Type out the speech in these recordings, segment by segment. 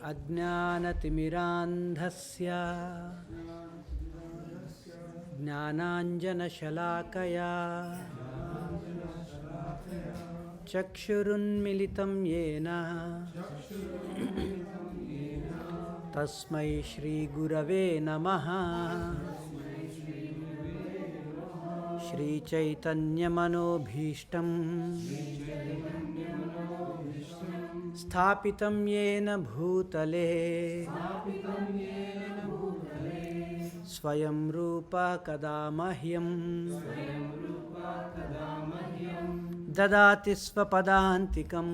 अज्ञानतिमिरान्धस्य ज्ञानाञ्जनशलाकया चक्षुरुन्मिलितं येन तस्मै श्रीगुरवे नमः। श्रीचैतन्यमनोभीष्टं स्थापितं येन भूतले स्वयं रूपा कदा मह्यं ददाति स्वपदान्तिकं।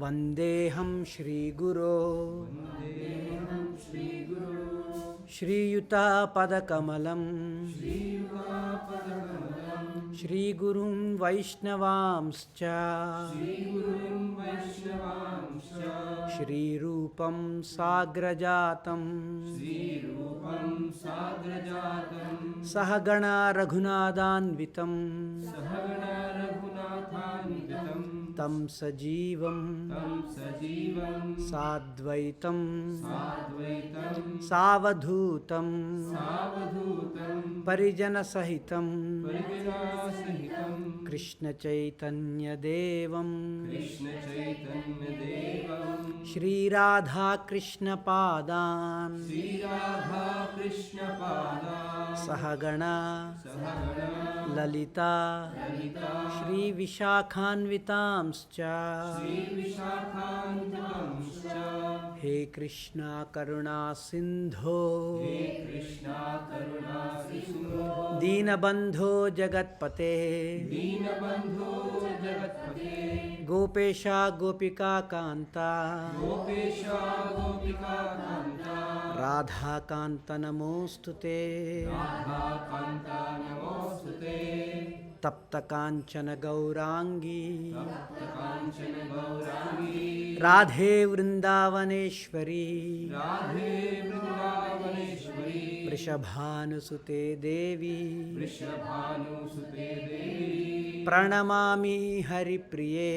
वन्देऽहं श्रीगुरो श्रीयुतापदकमलं श्रीगुरुं वैष्णवांश्च श्रीरूपं साग्रजातं सहगणा रघुनाथान्वितं तं सजीवं साद्वैतं सावधूतं परिजनसहितं कृष्णचैतन्यदेवं श्रीराधाकृष्णपादान् सहगणा ललिता श्रीविशाखान्वितांश्च हे कृष्णा करुणा सिन्धो दीनबन्धो जगत्पते गोपेशा गोपिका कान्ता राधाकान्त नमोऽस्तुते। तप्त कांचन गौरांगी राधे वृंदावनेश्वरी वृषभानुसुते देवी प्रणमामि हरिप्रिये।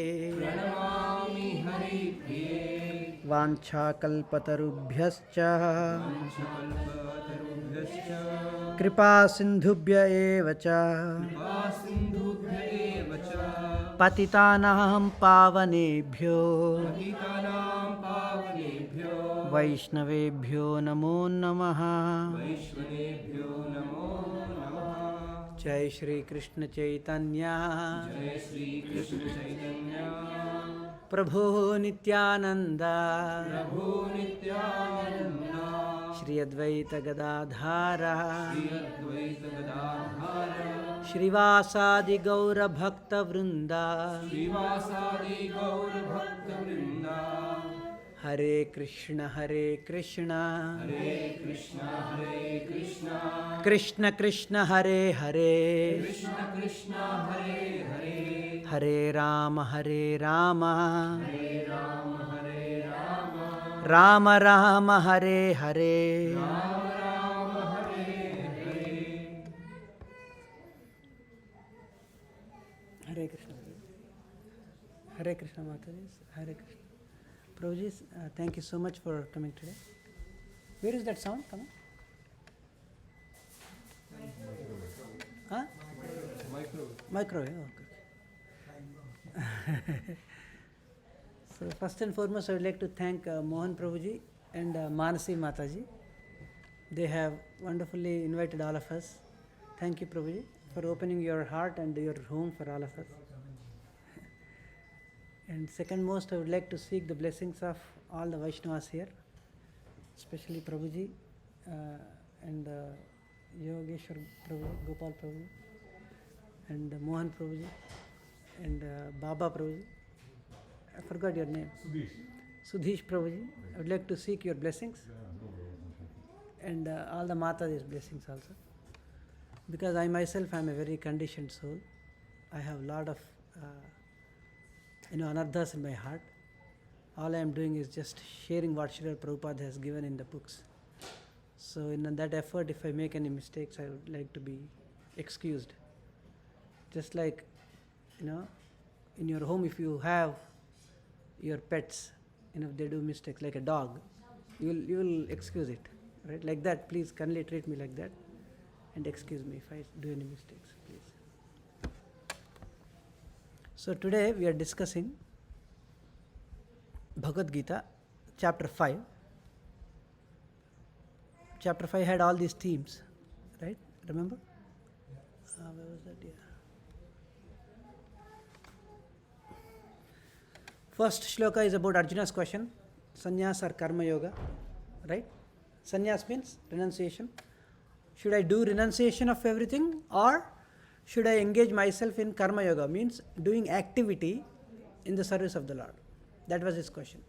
वाञ्छाकल्पतरुभ्यश्च कृपा सिन्धुभ्य एव च पतितानां पावनेभ्यो वैष्णवेभ्यो नमो नमः। जय श्री कृष्ण चैतन्य प्रभो नित्यानंद श्री अद्वैत गदाधर श्रीवासादि गौर भक्त वृंदा हरे Krishna Krishna Krishna Hare Hare Hare Ram Ram Ram Hare Hare. Hare Krishna Mataji, Hare Krishna. Prabhuji, thank you so much for coming today. Where is that sound coming? Huh? Microwave, okay. So first and foremost, I would like to thank Mohan Prabhuji and Manasi Mataji. They have wonderfully invited all of us. Thank you, Prabhuji, for opening your heart and your home for all of us. And second most, I would like to seek the blessings of all the Vaishnavas here, especially Prabhuji and Yogeshwar Prabhuji, Gopal Prabhuji, and Mohan Prabhuji, and Baba Prabhuji. I forgot your name. Sudhish Prabhuji. I would like to seek your blessings and all the Mataji's blessings also. Because I myself am a very conditioned soul. I have a lot of anarthas in my heart. All I am doing is just sharing what Srila Prabhupada has given in the books. So in that effort, if I make any mistakes, I would like to be excused. Just like, in your home, if you have your pets, if they do mistakes, like a dog, you will excuse it, right? Like that, please kindly treat me like that, and excuse me if I do any mistakes, please. So today we are discussing Bhagavad Gita, chapter 5. Chapter 5 had all these themes, right? Remember? Where was that? Yeah. First shloka is about Arjuna's question, sannyas or karma yoga, right? Sannyas means renunciation. Should I do renunciation of everything, or should I engage myself in karma yoga, means doing activity in the service of the Lord? That was his question.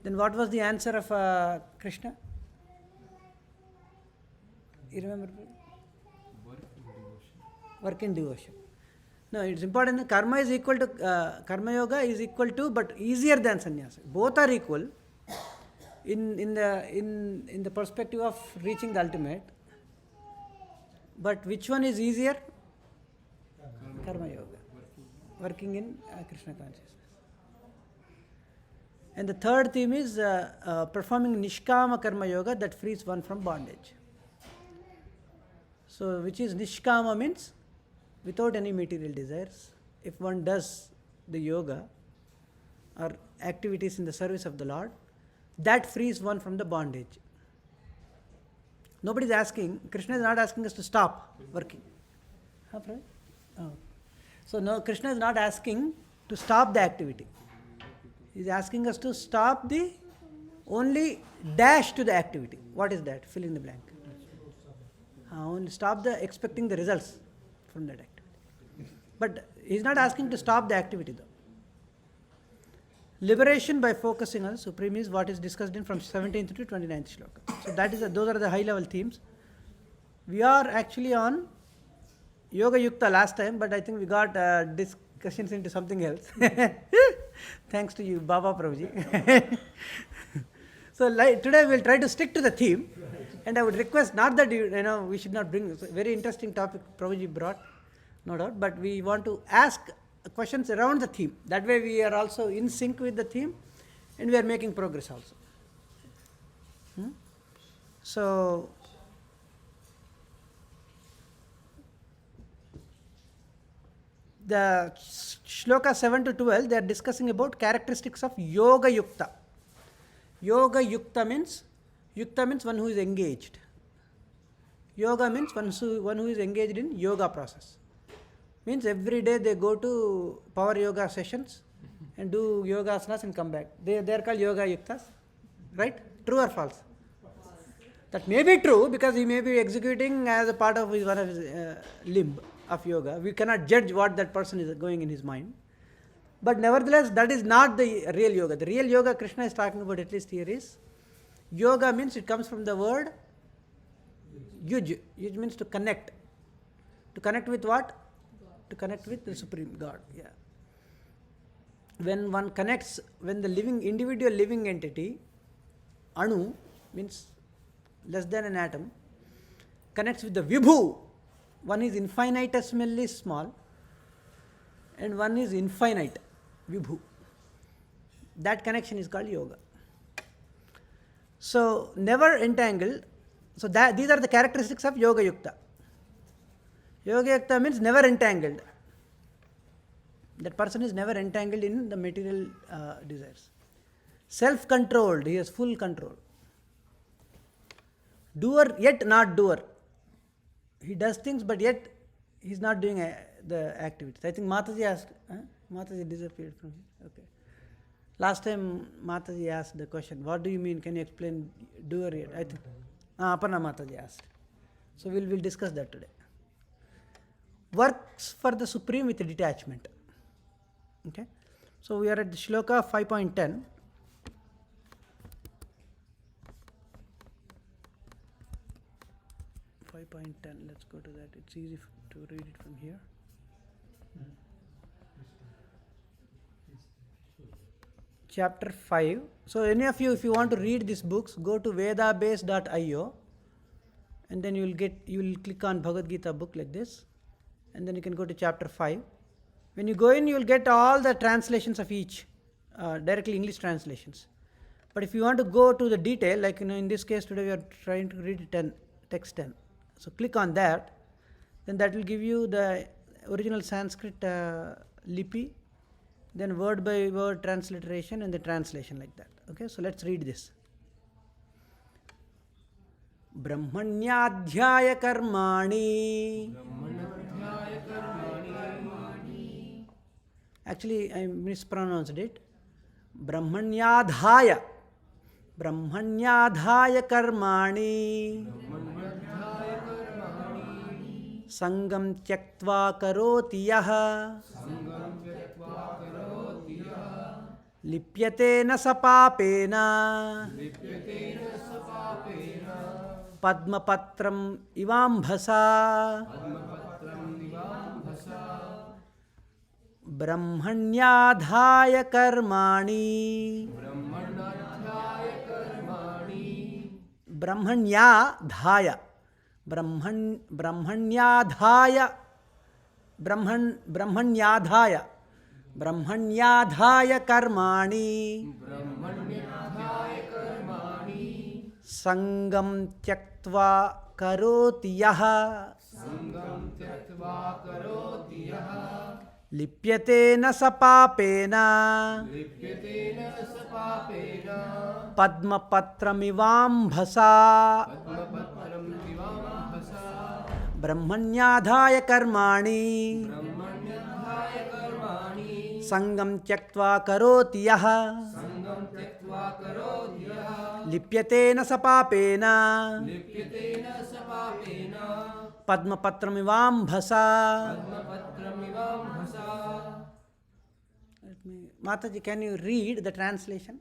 Then what was the answer of Krishna? You remember? Work in devotion. No, it's important. Karma is equal to karma yoga is equal to, but easier than sannyasa. Both are equal in the perspective of reaching the ultimate. But which one is easier? Karma yoga, working in Krishna consciousness. And the third theme is performing nishkama karma yoga that frees one from bondage. So, which is nishkama means without any material desires. If one does the yoga or activities in the service of the Lord, that frees one from the bondage. Nobody is asking, Krishna is not asking us to stop working. So, no, Krishna is not asking to stop the activity. He is asking us to stop the only dash to the activity. What is that? Fill in the blank. Only stop the expecting the results from that activity. But he is not asking to stop the activity though. Liberation by focusing on the Supreme is what is discussed in from 17th to 29th shloka. So that is those are the high level themes. We are actually on Yoga Yukta last time, but I think we got discussions into something else. Thanks to you, Baba Prabhuji. So today we will try to stick to the theme, and I would request not that we should not bring a very interesting topic Prabhuji brought, no doubt, but we want to ask questions around the theme. That way we are also in sync with the theme, and we are making progress also. So the shloka 7 to 12, they are discussing about characteristics of Yoga Yukta. Yoga Yukta means one who is engaged. Yoga means one who is engaged in yoga process. Means every day they go to power yoga sessions and do yoga asanas and come back. They are called Yoga Yuktas, right? True or false? That may be true because he may be executing as a part of one of his limb of yoga. We cannot judge what that person is going in his mind. But nevertheless, that is not the real yoga. The real yoga Krishna is talking about, at least here, is yoga means it comes from the word yuj. Yuj means to connect. To connect with what? To connect with the Supreme God. Yeah. When one connects, when the individual living entity, Anu, means less than an atom, connects with the Vibhu, one is infinitesimally small and one is infinite, Vibhu. That connection is called yoga. So, never entangled. So, these are the characteristics of Yoga Yukta. Yoga Yukta means never entangled. That person is never entangled in the material desires. Self-controlled, he has full control. Doer, yet not doer. He does things, but yet he is not doing the activities. I think Mataji asked, Mataji disappeared from here. Okay. Last time Mataji asked the question, what do you mean? Can you explain doer yet? I think Aparna Mataji asked. So we'll discuss that today. Works for the Supreme with detachment. Okay. So we are at the shloka 5.10. Let's go to that. It's easy to read it from here. Chapter 5. So any of you, if you want to read these books, go to vedabase.io and then you will click on Bhagavad Gita book like this, and then you can go to chapter 5 When you go in, you will get all the translations of each, directly English translations. But if you want to go to the detail, like in this case today we are trying to read 10, text 10. So click on that, then that will give you the original Sanskrit lipi, then word by word transliteration and the translation like that. Okay, so let's read this. Brahmanyadhyaya karmani. Actually, I mispronounced it. Brahmanyadhaya. Brahmanyadhaya karmani. Sangam tyaktva karoti yaha. Lipyate na sapapena. Padmapatram ivambhasa. Brahmanyadhaya karmani. Brahmanyadhaya. Brahmanyadhaya. Brahmanyadhaya. Brahmanyadhaya karmani. Sangam tyaktva karoti yaha. Lipyate na sapapena. Padmapatramivambhasa. Brahmanyadhaya karmani. Sangam tyaktva karoti yaha. Lipyate na sapapena. Padmapatramivambhasa. Mataji, can you read the translation?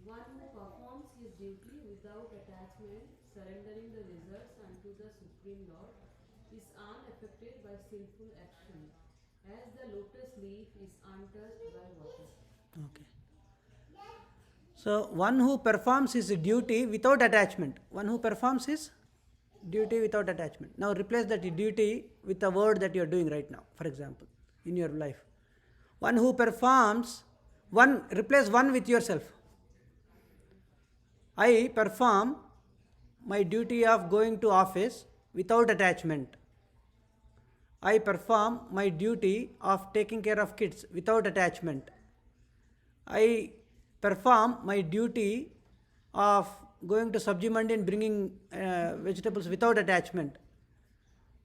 One who performs his duty without attachment, surrendering the results unto the Supreme Lord, is unaffected by sinful action, as the lotus leaf is untouched by water. Okay. So, one who performs his duty without attachment. One who performs his duty without attachment. Now, replace that duty with a word that you are doing right now, for example, in your life. One who performs, replace one with yourself. I perform my duty of going to office without attachment. I perform my duty of taking care of kids without attachment. I perform my duty of going to Sabji Mandi and bringing vegetables without attachment.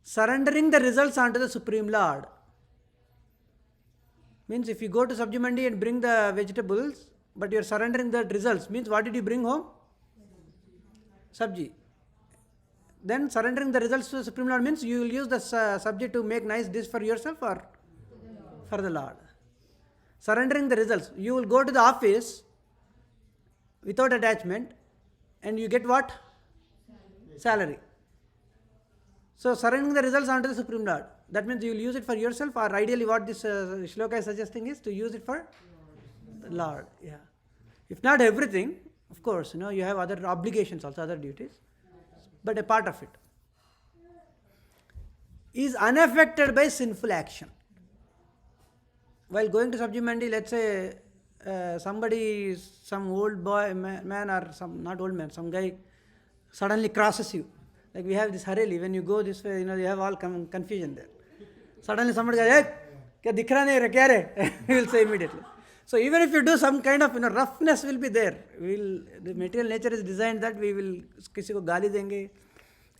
Surrendering the results unto the Supreme Lord. Means if you go to Sabji Mandi and bring the vegetables, but you are surrendering the results, means what did you bring home? Sabji. Then surrendering the results to the Supreme Lord means you will use the subject to make nice dish for yourself or for the Lord. Surrendering the results. You will go to the office without attachment and you get what? Salary. So surrendering the results unto the Supreme Lord. That means you will use it for yourself, or ideally what this shloka is suggesting is to use it for the Lord. Yeah. If not everything, of course, you have other obligations also, other duties, but a part of it is unaffected by sinful action. While going to Sabji Mandi, let's say somebody, some old boy, man or some, not old man, some guy suddenly crosses you. Like we have this Hareli, when you go this way, you have all confusion there. Suddenly somebody goes, hey, kya dikh raha nahi, kya re? He will say immediately. So even if you do some kind of roughness will be there. The material nature is designed that we will kisi ko gali denge,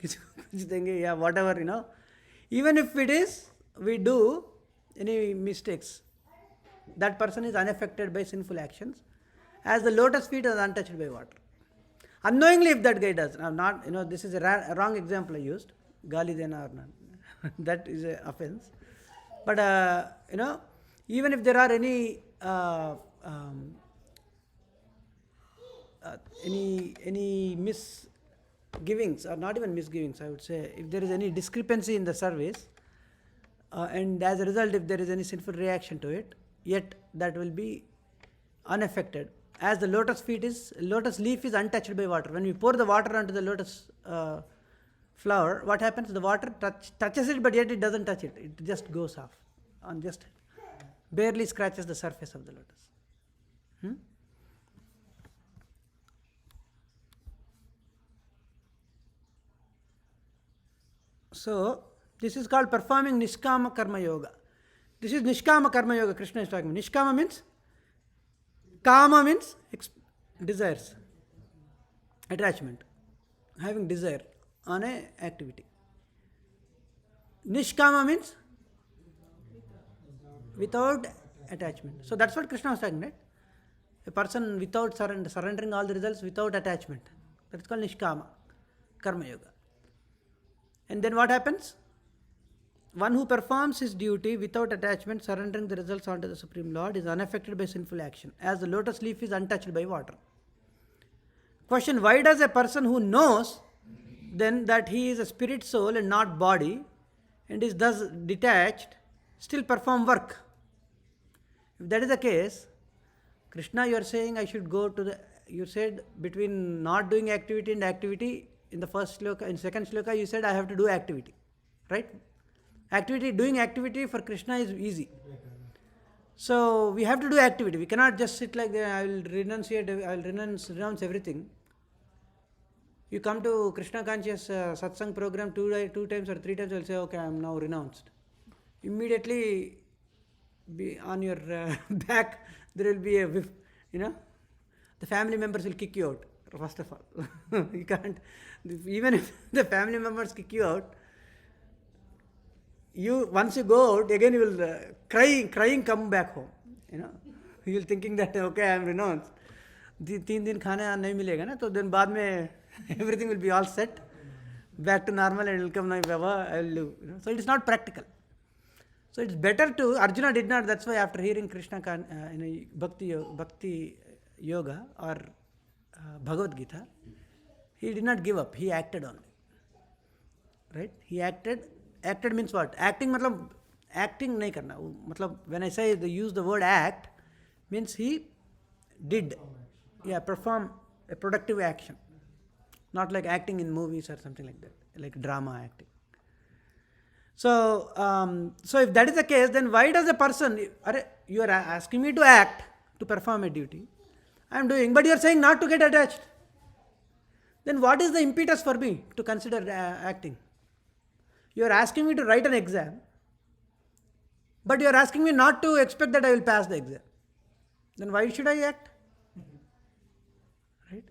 kisi ko kuch denge, yeah, whatever, Even if it is, we do any mistakes, that person is unaffected by sinful actions, as the lotus feet is untouched by water. Unknowingly, if that guy does, not, this is a wrong example I used, gali dena or not. That is an offense. But, even if there are any misgivings, or not even misgivings, I would say, if there is any discrepancy in the service, and as a result, if there is any sinful reaction to it, yet that will be unaffected. As the lotus leaf is untouched by water. When we pour the water onto the lotus flower, what happens? The water touches it, but yet it doesn't touch it. It just goes off. barely scratches the surface of the lotus. So, this is called performing Nishkama Karma Yoga. This is Nishkama Karma Yoga Krishna is talking about. Nishkama means, Kama means desires, attachment, having desire on a activity. Nishkama means without attachment. So that's what Krishna was talking, right? A person without surrendering all the results without attachment. That's called Nishkama Karma Yoga. And then what happens? One who performs his duty without attachment, surrendering the results onto the Supreme Lord, is unaffected by sinful action, as the lotus leaf is untouched by water. Question: why does a person who knows then that he is a spirit soul and not body, and is thus detached, still perform work? If that is the case, Krishna, you are saying I should go to the. You said between not doing activity and activity in the first shloka, in second shloka, you said I have to do activity, right? Doing activity for Krishna is easy. So we have to do activity. We cannot just sit like that. I will renounce everything. You come to Krishna conscious Satsang program two times or three times, you will say, okay, I am now renounced. Immediately, on your back, there will be a whiff, the family members will kick you out, first of all. You can't, even if the family members kick you out, once you go out, again you will crying come back home. You will thinking that, okay, I am renounced. 3 दिन खाना नहीं मिलेगा ना, तो then बाद में everything will be all set, back to normal, and will come now, Baba, I will live. So it is not practical. So it's better to, Arjuna did not, that's why after hearing Krishna Bhakti Yoga or Bhagavad Gita, he did not give up, he acted only. Right? He acted means what? Acting matlab, acting nahi karna. Matlab, when I say use the word act, means he did, perform a productive action. Not like acting in movies or something like that, like drama acting. So, if that is the case, then why does a person, you are asking me to act, to perform a duty, I am doing, but you are saying not to get attached. Then what is the impetus for me to consider acting? You are asking me to write an exam, but you are asking me not to expect that I will pass the exam. Then why should I act? Right?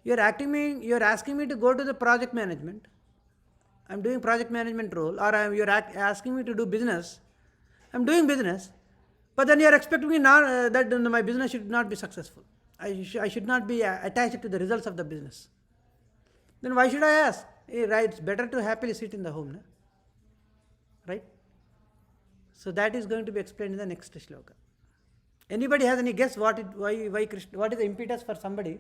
You are asking me to go to the project management. I am doing project management role, or you are asking me to do business. I am doing business, but then you are expecting me not, that my business should not be successful. I should not be attached to the results of the business. Then why should I ask? Right, it's better to happily sit in the home, na? Right? So that is going to be explained in the next shloka. Anybody has any guess why Krishna, what is the impetus for somebody?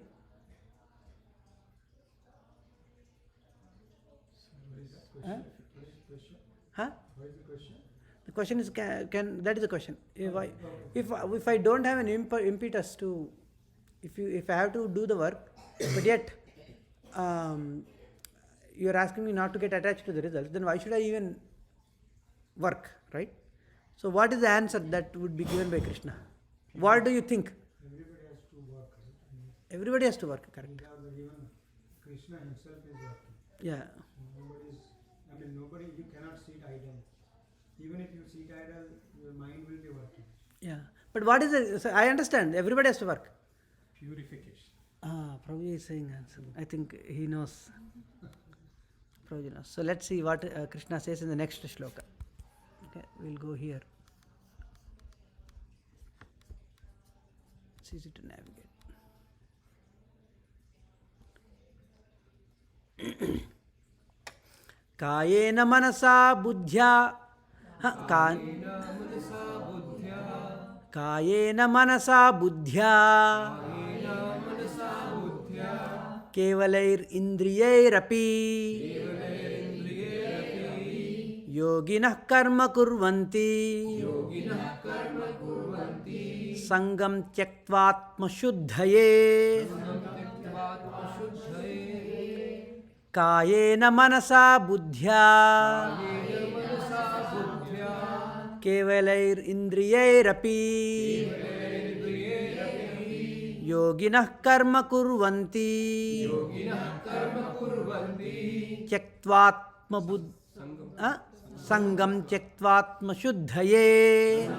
Huh? What is the question? The question is, can that is the question. If I don't have an impetus to, if I have to do the work, but yet you are asking me not to get attached to the results, then why should I even work, right? So what is the answer that would be given by Krishna? What do you think? Everybody has to work, right? Everybody has to work, correct? Even Krishna himself is working. Yeah. Nobody, you cannot sit idle. Even if you sit idle, your mind will be working. Yeah. But what is it? So I understand. Everybody has to work. Purification. Prabhu is saying answer. I think he knows. Prabhu knows. So let's see what Krishna says in the next shloka. Okay, we'll go here. It's easy to navigate. कायेन मनसा बुद्ध्या कायेन मनसा बुद्ध्या केवलैरिन्द्रियैरपि योगिनः कर्म कुर्वन्ति संगं त्यक्त्वात्मशुद्धये कायेन मनसा बुद्ध्या Kevalair indriyairapi yoginah karma kurvanti tyaktvatma sangam tyaktvatma shuddhaye.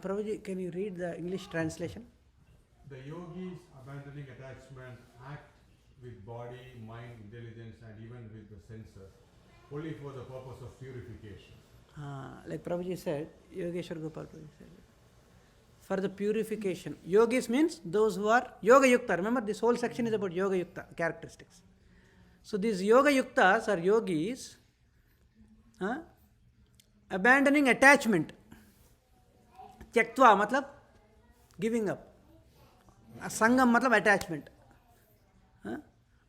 Prabhuji, can you read the English translation? The yogis abandoning attachment act with body, mind, intelligence and even with the senses only for the purpose of purification. Like Prabhuji said, Yogeshwar Gopal Prabhuji said, for the purification. Yogis means those who are Yoga Yukta. Remember, this whole section is about Yoga Yukta characteristics. So these Yoga Yuktas are yogis abandoning attachment. Tyaktva matlab giving up. Sangam matlab attachment.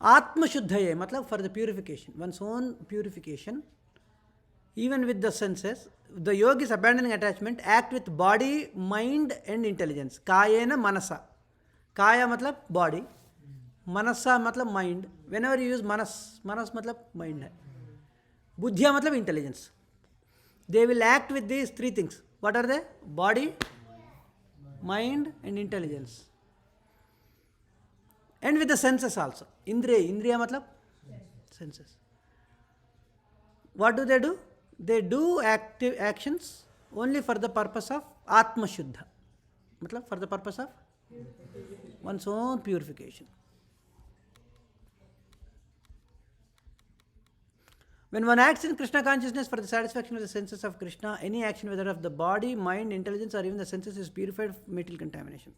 Atma Shuddhaye matlab for the purification, one's own purification, even with the senses. The yogis abandoning attachment act with body, mind and intelligence. Kayena manasa. Kaya matlab body. Manasa matlab mind. Whenever you use manas matlab mind hai. Buddhya matlab intelligence. They will act with these three things. What are they? Body, mind and intelligence. And with the senses also. Indriya matlab? Senses. What do? They do active actions only for the purpose of Atma Shuddha. Matlab for the purpose of one's own purification. When one acts in Krishna consciousness for the satisfaction of the senses of Krishna, any action whether of the body, mind, intelligence or even the senses is purified from material contamination.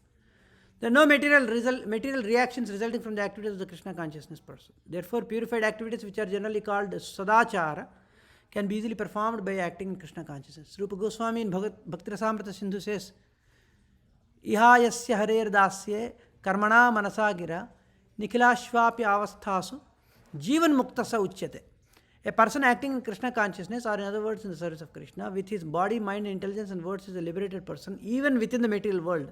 There are no material reactions resulting from the activities of the Krishna consciousness person. Therefore, purified activities which are generally called Sadachara can be easily performed by acting in Krishna consciousness. Rupa Goswami in Bhakti Rasamrita Sindhu says, Ihayasya harer dasye karmana manasa gira nikhilashvapi avasthasu jivan muktasa uchyate. A person acting in Krishna consciousness, or in other words in the service of Krishna, with his body, mind, intelligence and words is a liberated person even within the material world,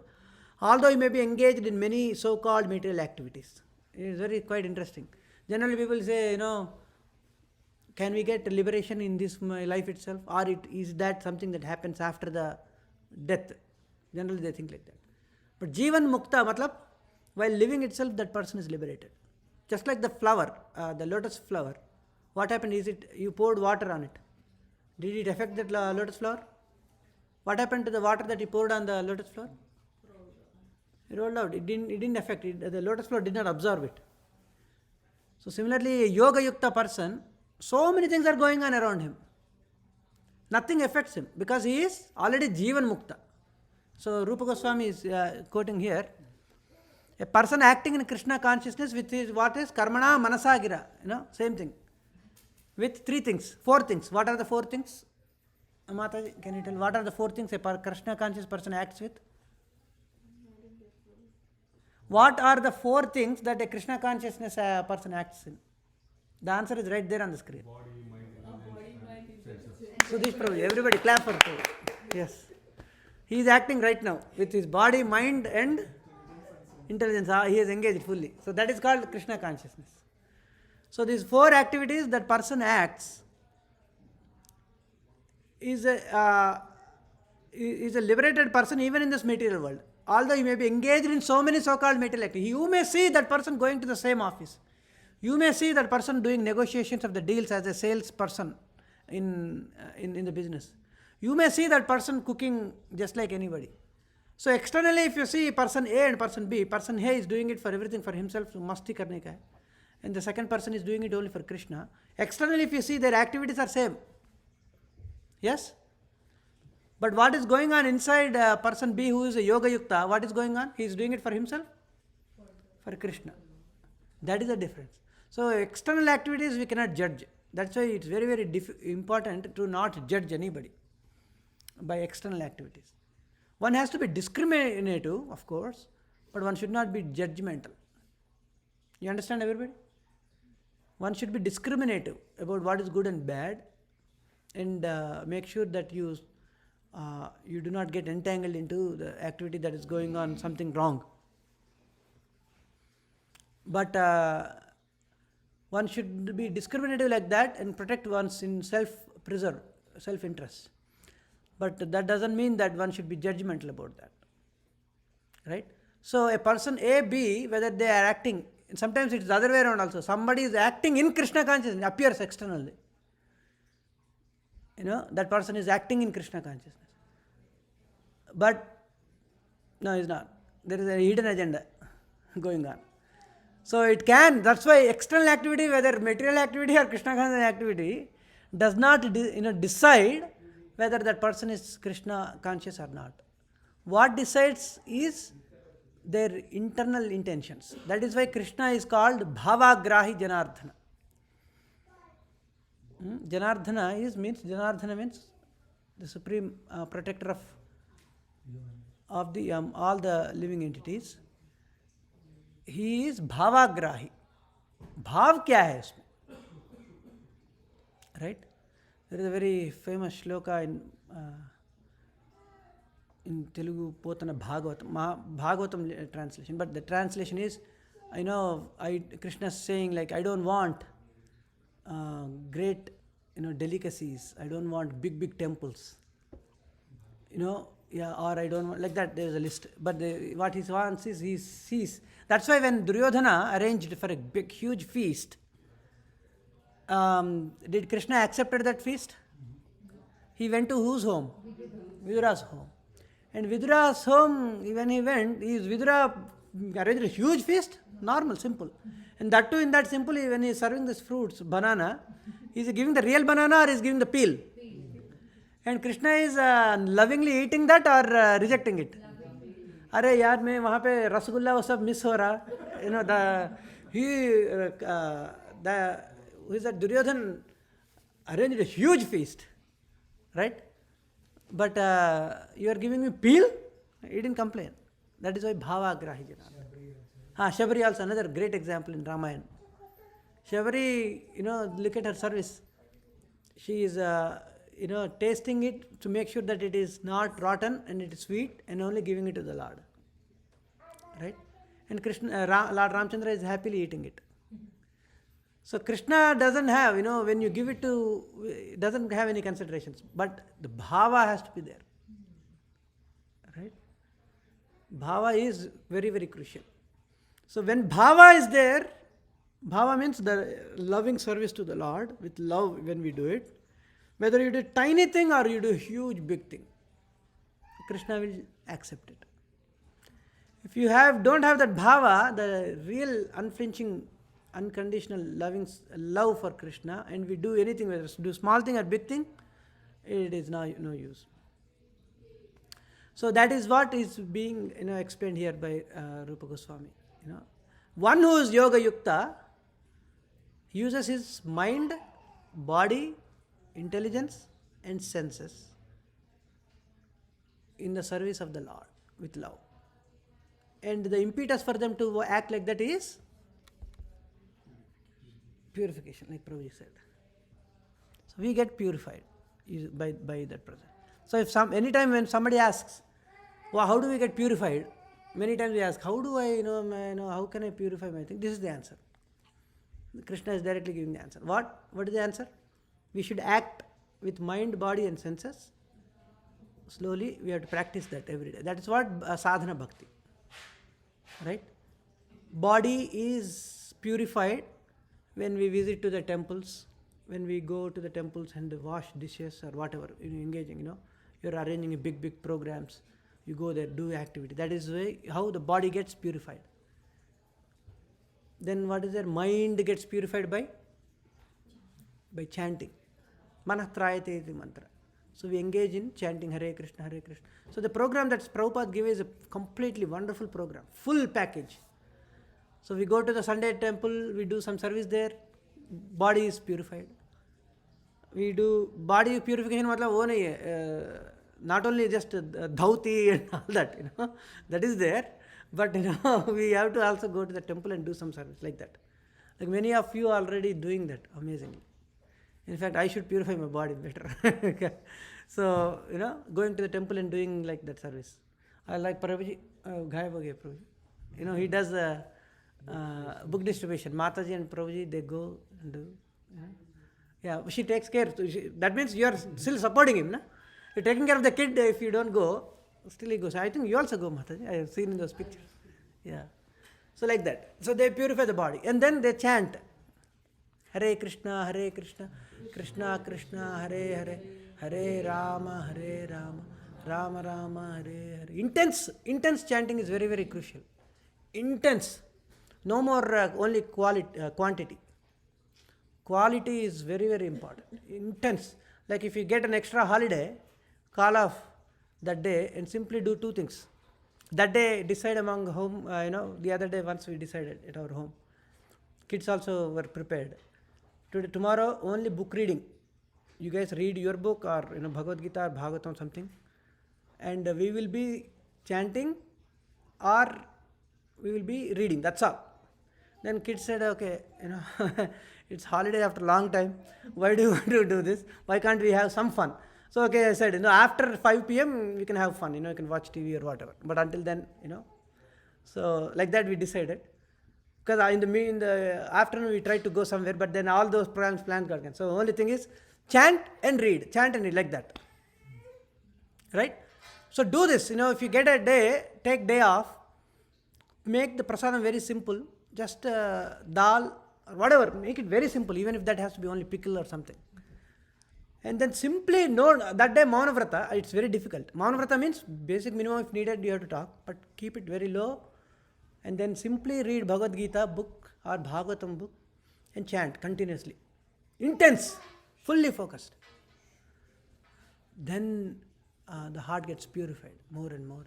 although he may be engaged in many so-called material activities. It is quite interesting. Generally people say, can we get liberation in this life itself, or is that something that happens after the death? Generally they think like that. But Jivan Mukta, matlab, while living itself that person is liberated. Just like the flower, the lotus flower. What happened is you poured water on it. Did it affect that lotus flower? What happened to the water that you poured on the lotus flower? It rolled out. It didn't affect it. The lotus flower did not absorb it. So similarly, a Yoga Yukta person, so many things are going on around him. Nothing affects him because he is already Jivan Mukta. So Rupa Goswami is quoting here, a person acting in Krishna consciousness with his what is Karmana Manasagira, same thing. With four things. What are the four things? Mataji, can you tell what are the four things a Krishna conscious person acts with? What are the four things that a Krishna consciousness person acts in? The answer is right there on the screen. Body, mind, senses. Sudesh Prabhu, everybody clap for Prabhu. Yes. He is acting right now with his body, mind and intelligence. He is engaged fully. So that is called Krishna consciousness. So these four activities that person acts is a liberated person even in this material world. Although he may be engaged in so many so-called material activities. You may see that person going to the same office. You may see that person doing negotiations of the deals as a salesperson in the business. You may see that person cooking just like anybody. So externally if you see person A and person B, person A is doing it for everything for himself, masti karne ka hai. And the second person is doing it only for Krishna. Externally if you see their activities are same. Yes? But what is going on inside person B who is a Yoga Yukta, what is going on? He is doing it for himself? For Krishna. That is the difference. So external activities we cannot judge. That's why it's very, very important to not judge anybody by external activities. One has to be discriminative, of course, but one should not be judgmental. You understand everybody? One should be discriminative about what is good and bad and make sure that you do not get entangled into the activity that is going on, something wrong. But One should be discriminative like that and protect one's in self-interest. But that doesn't mean that one should be judgmental about that. Right? So a person A, B, whether they are acting, sometimes it's the other way around also. Somebody is acting in Krishna consciousness, appears externally. That person is acting in Krishna consciousness. But no, he's not. There is a hidden agenda going on. So it can, that's why external activity, whether material activity or Krishna consciousness activity, does not decide whether that person is Krishna conscious or not. What decides is their internal intentions. That is why Krishna is called Bhavagrahi Janardhana. Janardhana means the supreme protector of the all the living entities. He is Bhavagrahi. Bhav kya hai isme? Right? There is a very famous shloka in Telugu, Potana Bhagavatam translation, but the translation is, Krishna is saying like, I don't want great, delicacies. I don't want big temples. Or I don't want, like that, there is a list. But what he wants is, he sees. That's why when Duryodhana arranged for a big, huge feast, did Krishna accepted that feast? He went to whose home? Vidura's home. And Vidura's home, when he went, Vidura arranged a huge feast? Normal, simple. And that too, in that simple, when he is serving this fruits, banana, is he giving the real banana or is he giving the peel? And Krishna is lovingly eating that or rejecting it? अरे यार मैं वहाँ पे रसगुल्ला वो सब miss हो रहा, who is that Duryodhan arranged a huge feast, right? But you are giving me peel? He didn't complain. That is why Bhavagrahi Janardhana. Shabari also another great example in Ramayana. Shabari, look at her service. She is, tasting it to make sure that it is not rotten and it is sweet and only giving it to the Lord. Right? And Krishna, Lord Ramchandra is happily eating it. So Krishna doesn't have, when you give it to, doesn't have any considerations. But the bhava has to be there. Right? Bhava is very, very crucial. So when bhava is there, bhava means the loving service to the Lord, with love when we do it. Whether you do tiny thing or you do huge, big thing, Krishna will accept it. If you don't have that bhava, the real unflinching, unconditional love for Krishna, and we do anything, whether do small thing or big thing, it is no use. So that is what is being explained here by Rupa Goswami. One who is yoga yukta uses his mind, body, intelligence and senses in the service of the Lord with love. And the impetus for them to act like that is purification, like Prabhuji said. So we get purified by that process. So if anytime when somebody asks, well, how do we get purified? Many times we ask, how do I how can I purify my thing? This is the answer. Krishna is directly giving the answer. What is the answer? We should act with mind, body and senses. Slowly we have to practice that every day. That is what sadhana bhakti. Right? Body is purified when we visit to the temples, when we go to the temples and wash dishes or whatever, engaging, you're arranging big programs, you go there, do activity. That is how the body gets purified. Then what is there? Mind gets purified by chanting. Manatrayate iti mantra. So we engage in chanting Hare Krishna, Hare Krishna. So the program that Prabhupada gave is a completely wonderful program, full package. So we go to the Sunday temple, we do some service there, body is purified. We do body purification, not only just dhauti and all that, that is there, but we have to also go to the temple and do some service like that. Like many of you are already doing that amazingly. In fact, I should purify my body better. So, going to the temple and doing like that service. I like Prabhuji, Prabhuji. He does book distribution. Mataji and Prabhuji, they go and do. Yeah, she takes care. That means you are still supporting him. Na? You're taking care of the kid. If you don't go, still he goes. I think you also go, Mataji. I have seen in those pictures. Yeah. So like that. So they purify the body. And then they chant. Hare Krishna, Krishna Krishna, Hare Hare, Hare Rama, Rama Rama, Hare Hare. Intense chanting is very, very crucial. Intense. No more only quantity. Quality is very, very important. Intense. Like if you get an extra holiday, call off that day and simply do two things. That day decide among home, the other day once we decided at our home. Kids also were prepared. Tomorrow only book reading. You guys read your book or Bhagavad Gita or Bhagavatam something, and we will be chanting or we will be reading. That's all. Then kids said, okay, it's holiday after a long time. Why do you want to do this? Why can't we have some fun? So okay, I said, after 5 p.m. we can have fun. You can watch TV or whatever. But until then, So like that we decided. Because in the afternoon we tried to go somewhere, but then all those plans got cancelled. So only thing is chant and read like that. Right? So do this. If you get a day, take day off. Make the prasadam very simple. Just dal or whatever. Make it very simple, even if that has to be only pickle or something. And then simply that day Mauna Vrata, it's very difficult. Mauna Vrata means basic minimum if needed you have to talk, but keep it very low. And then simply read Bhagavad Gita book or Bhagavatam book and chant continuously. Intense, fully focused. Then the heart gets purified more and more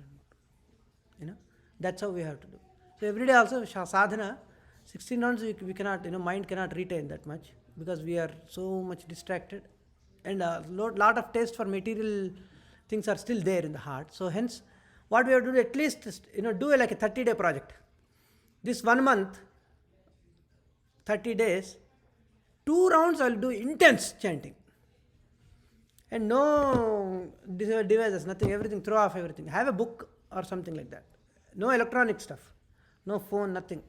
and more. That's how we have to do. So every day also sadhana, 16 rounds we cannot, mind cannot retain that much because we are so much distracted. And a lot of taste for material things are still there in the heart. So hence, what we have to do, at least, do like a 30-day project. This 1 month, 30 days, 2 rounds I will do intense chanting. And no devices, nothing, everything, throw off everything. Have a book or something like that. No electronic stuff. No phone, nothing.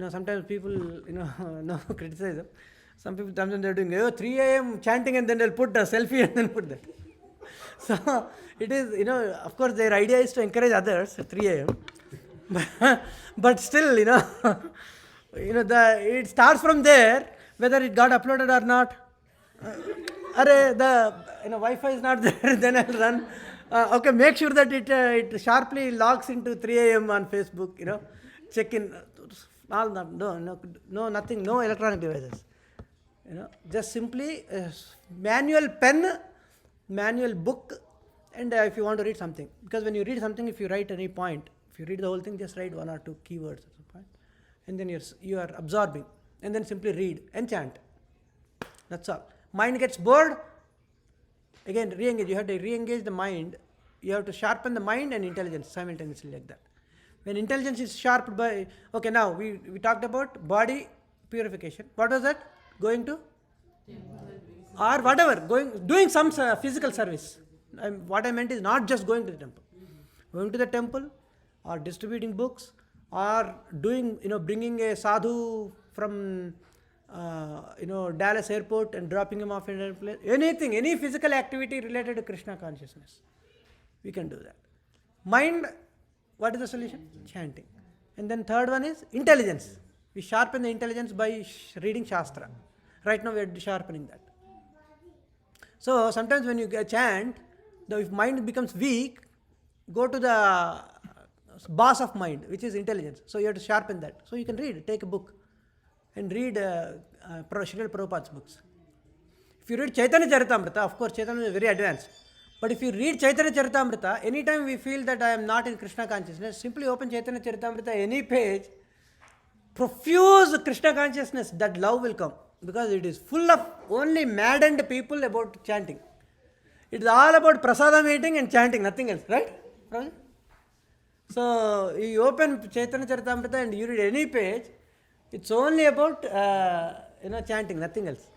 Sometimes people, no criticize them. Some people, sometimes they're doing 3 a.m. chanting and then they'll put a selfie and then put that. So it is, of course their idea is to encourage others at 3 a.m. But still, it starts from there, whether it got uploaded or not. The Wi-Fi is not there, then I'll run. Okay, make sure that it sharply logs into 3 a.m. on Facebook, check in. All that, no, nothing, no electronic devices. Just simply manual pen, manual book, and if you want to read something. Because when you read something, if you write any point, if you read the whole thing, just write 1 or 2 keywords at some point. And then you are absorbing. And then simply read and chant. That's all. Mind gets bored, again re-engage. You have to re-engage the mind. You have to sharpen the mind and intelligence simultaneously like that. When intelligence is sharpened by, okay, now we talked about body purification. What was that? Going to? Or whatever, doing some physical service. What I meant is not just going to the temple. Going to the temple or distributing books or doing, bringing a sadhu from, Dallas airport and dropping him off in a place. Anything, any physical activity related to Krishna consciousness. We can do that. Mind, what is the solution? Chanting. And then third one is intelligence. We sharpen the intelligence by reading Shastra. Right now we are sharpening that. So sometimes when you chant, if mind becomes weak, go to the boss of mind, which is intelligence. So you have to sharpen that. So you can read, take a book and read Srila Prabhupada's books. If you read Chaitanya Charitamrita, of course Chaitanya is very advanced. But if you read Chaitanya Charitamrita, anytime we feel that I am not in Krishna consciousness, simply open Chaitanya Charitamrita, any page, profuse Krishna consciousness, that love will come. Because it is full of only maddened people about chanting. It is all about prasadam eating and chanting, nothing else, right? So you open Chaitanya Charitamrita and you read any page, it's only about chanting, nothing else.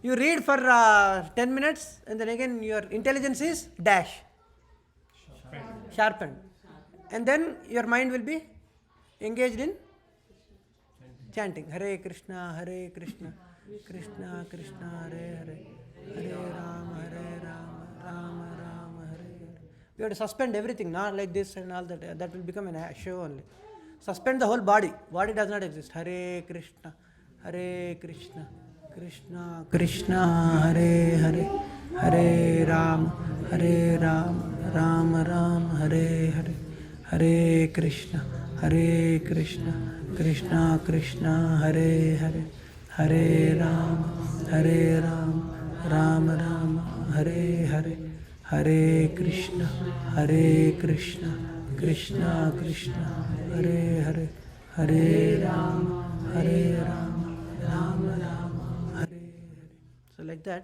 You read for 10 minutes and then again your intelligence is sharpened. And then your mind will be engaged in chanting Hare Krishna, Krishna Krishna, Hare Hare, Hare Rama, Rama Rama, Hare Hare. We have to suspend everything, not like this and all that. That will become a show only. Suspend the whole body. Body does not exist. Hare Krishna, Krishna Krishna, Hare Hare, Hare Rama, Rama Rama, Hare Hare, Hare Krishna, Krishna Krishna, Hare Hare, Hare Rama, Rama Rama, Hare Hare, Hare Krishna, Krishna Krishna, Hare Hare, Hare Rama, Rama Rama, Hare Hare. So like that,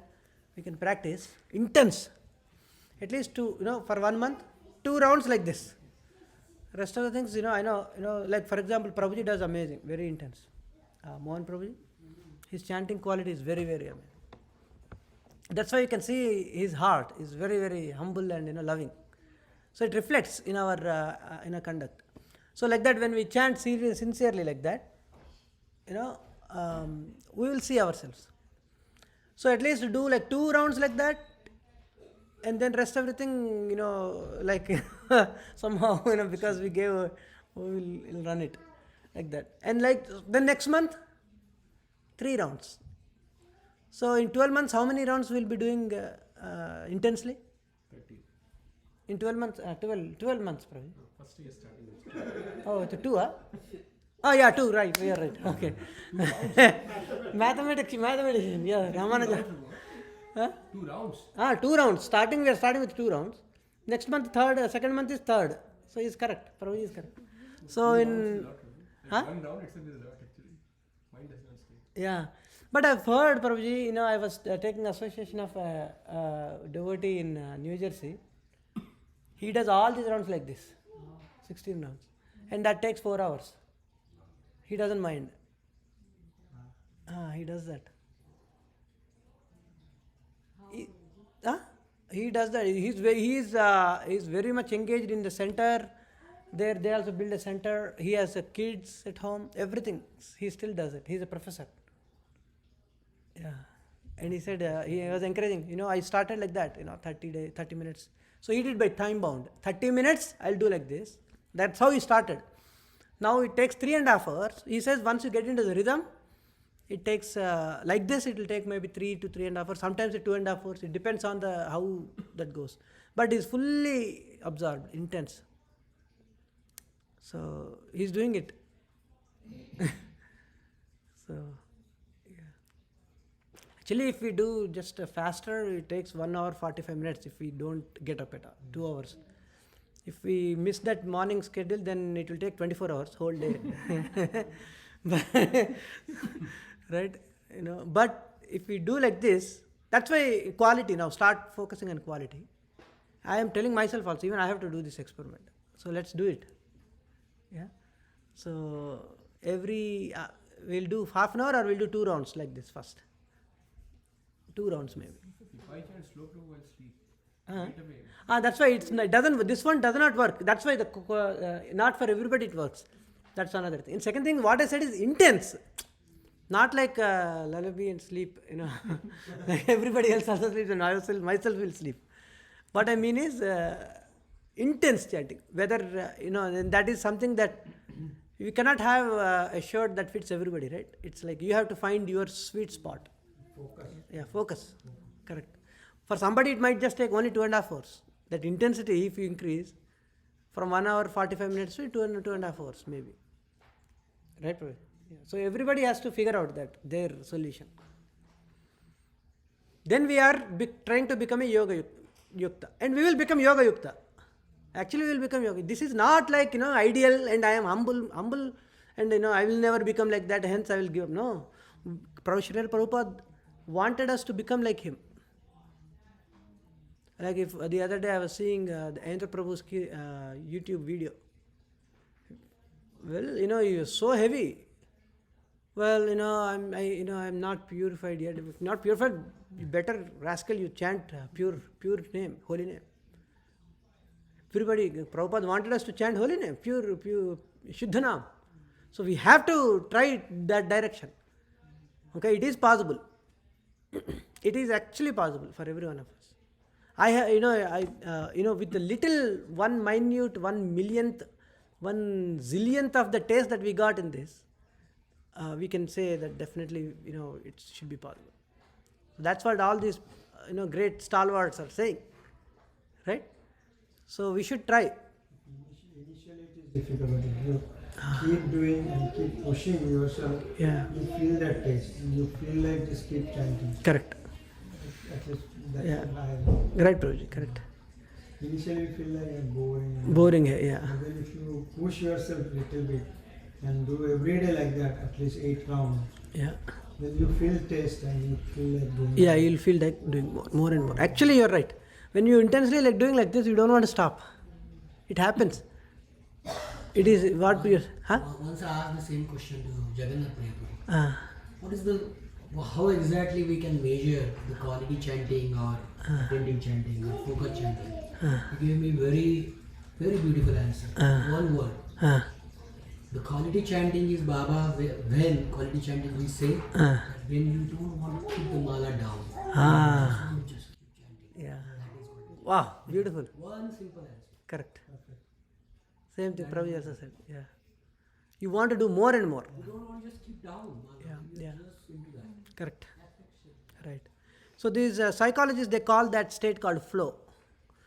we can practice intense. At least for 1 month, 2 rounds like this. Rest of the things, I know, like for example, Prabhuji does amazing, very intense. Mohan Prabhuji, his chanting quality is very, very amazing. That's why you can see his heart is very, very humble and loving. So it reflects in our conduct. So like that, when we chant sincerely like that, we will see ourselves. So at least do like 2 rounds like that, and then rest everything, like somehow, because we will run it like that. And like the next month, 3 rounds. So in 12 months, how many rounds we'll be doing intensely? 30. In 12 months, 12 months probably. First year starting with Oh, it's 2, huh? Oh yeah, 2, right, we are right, okay. Mathematics, yeah, Ramanuja. Huh? 2 rounds. 2 rounds. We are starting with 2 rounds. Next month, second month is 3rd. So he's correct. Prabhuji is correct. So in... Huh? 1 round itself is a lot actually. Mind does not stay. Yeah. But I've heard, Prabhuji, I was taking association of a devotee in New Jersey. He does all these rounds like this. 16 rounds. And that takes 4 hours. He doesn't mind. He does that. He does that. He's very much engaged in the center. There they also build a center. He has kids at home. Everything. He still does it. He's a professor. Yeah. And he said he was encouraging. I started like that. 30 minutes. So he did by time bound. 30 minutes. I'll do like this. That's how he started. Now it takes 3.5 hours. He says once you get into the rhythm, it takes like this. It will take maybe 3 to 3.5 hours. Sometimes 2.5 hours. It depends on how that goes. But he's fully absorbed, intense. So he's doing it. So yeah. Actually, if we do just faster, it takes 1 hour 45 minutes. If we don't get up at 2 hours. If we miss that morning schedule, then it will take 24 hours, whole day. Right? But if we do like this, that's why quality now, start focusing on quality. I am telling myself also, even I have to do this experiment. So let's do it. Yeah. So we'll do half an hour or we'll do 2 rounds like this first. 2 rounds maybe. If I chant slow Prabhu, I'll sleep. Right away. That's why this one does not work. That's why not for everybody it works. That's another thing. And second thing, what I said is intense. Not like lullaby and sleep, like everybody else also sleeps and myself will sleep. What I mean is intense chanting. Whether, and that is something that you cannot have a shirt that fits everybody, right? It's like you have to find your sweet spot. Focus. Yeah, focus. Correct. For somebody, it might just take only 2.5 hours. That intensity, if you increase from 1 hour 45 minutes to 2.5 hours, maybe. Right? Yeah. So everybody has to figure out their solution. Then we are trying to become a yoga yukta, and we will become yoga yukta. Actually, we will become yoga. This is not like ideal, and I am humble, and I will never become like that. Hence, I will give up. No, Srila Prabhupada wanted us to become like him. Like if the other day I was seeing the Andhra Prabhu's YouTube video. Well, he was so heavy. Well, I'm not purified yet. If not purified, you better, rascal, you chant pure name, holy name. Everybody, Prabhupada wanted us to chant holy name, pure Shuddhanam. So we have to try that direction. Okay, it is possible. It is actually possible for every one of us. With the little 1 minute, 1 millionth, 1 zillionth of the taste that we got in this, we can say that definitely, it should be possible. That's what all these, great stalwarts are saying, right? So we should try. Initially it is difficult, but if you keep doing and keep pushing yourself, Yeah. you feel that taste. You feel like just keep chanting. Correct. At least that's Yeah. what I know. Right, Prabhuji, correct. Initially you feel like you're boring. Boring, yeah. But then if you push yourself a little bit and do every day like that, at least 8 rounds, Yeah. then you feel taste and you feel like doing Yeah, you'll feel like doing more and more. Actually, you're right. When you intensely like doing like this, you don't want to stop. It happens. It is what we... Huh? Once I asked the same question to Jagannath Prabhu. Uh, What is how exactly we can measure the quality chanting or attentive chanting or focus chanting? He gave me very, very beautiful answer. One word. uh, The quality chanting is Baba, when quality chanting we say that when you don't want to keep the mala down. You just keep chanting. yeah. That is what. Wow, beautiful. One simple answer. Correct. Same thing Prabhuji also said. Yeah. You want to do more and more. You don't want to just keep down mala. Yeah, You yeah. just into that. Correct. Right. So these psychologists, they call that state called flow.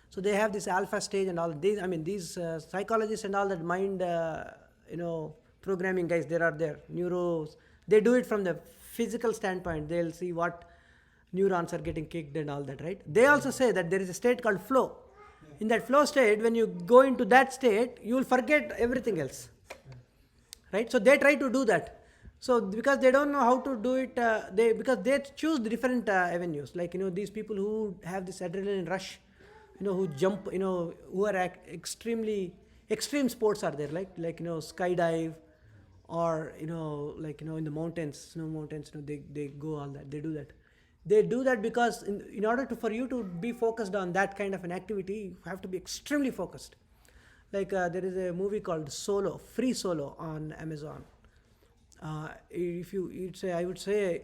So they have this alpha stage and all these. I mean, these psychologists and all that mind, programming guys, there are there neuros. They do it from the physical standpoint. They'll see what neurons are getting kicked and all that. Right. They also say that there is a state called flow. In that flow state, when you go into that state, you will forget everything else. Right. So they try to do that. So because they don't know how to do it, because they choose different avenues. Like these people who have this adrenaline rush, who jump, who are extreme sports are there, like skydive, or in the mountains, snow mountains. They go all that. They do that. They do that because in order for you to be focused on that kind of an activity, you have to be extremely focused. Like there is a movie called Free Solo on Amazon. I would say,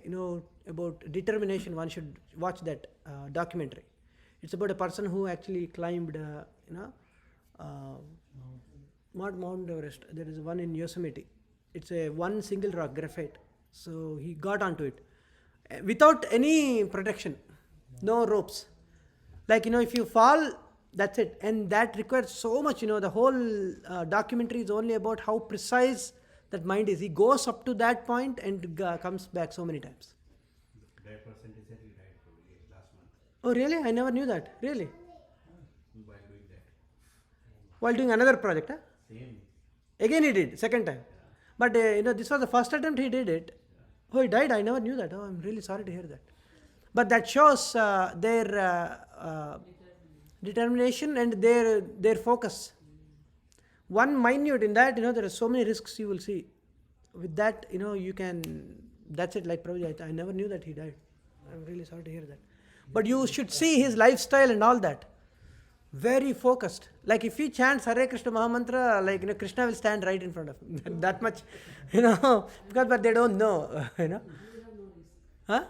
about determination, one should watch that documentary. It's about a person who actually climbed, not Mount Everest. There is one in Yosemite. It's a one single rock, graphite. So he got onto it without any protection, no ropes. Like, if you fall, that's it. And that requires so much, the whole documentary is only about how precise that mind is. He goes up to that point and comes back so many times. That person recently died probably last month Oh, really? I never knew that. Really? while doing that. While doing another project, huh? Same. Again he did, second time. But, this was the first attempt he did it. Oh, he died? I never knew that. Oh, I'm really sorry to hear that. But that shows their determination and their focus. One minute in that, there are so many risks you will see. With that, you can, that's it, like Prabhuji, I never knew that he died. I'm really sorry to hear that. But you should see his lifestyle and all that. Very focused. Like if he chants Hare Krishna Mahamantra, like, Krishna will stand right in front of him. That much, but they don't know, Huh?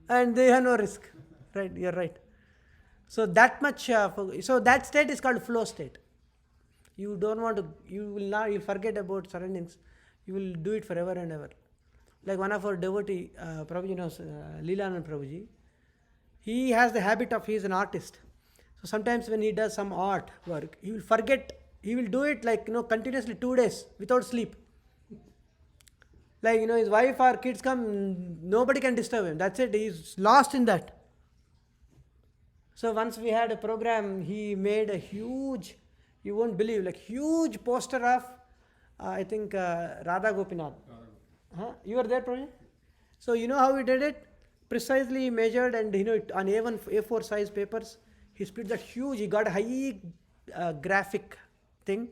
And they have no risk. Right, you're right. So that much, so that state is called flow state. You don't want to, you'll forget about surroundings. You will do it forever and ever. Like one of our devotee, Prabhuji knows, Leelanand Prabhuji, he has the habit of, he is an artist. So sometimes when he does some art work, he will forget, he will do it like, continuously 2 days without sleep. Like, his wife or kids come, nobody can disturb him. That's it, he's lost in that. So once we had a program, he made a huge, you won't believe, like huge poster of, I think, Radha Gopinath. Huh? You were there, Prabhu? So you know how he did it? Precisely measured and, on A4 size papers, he split that huge, he got a high graphic thing.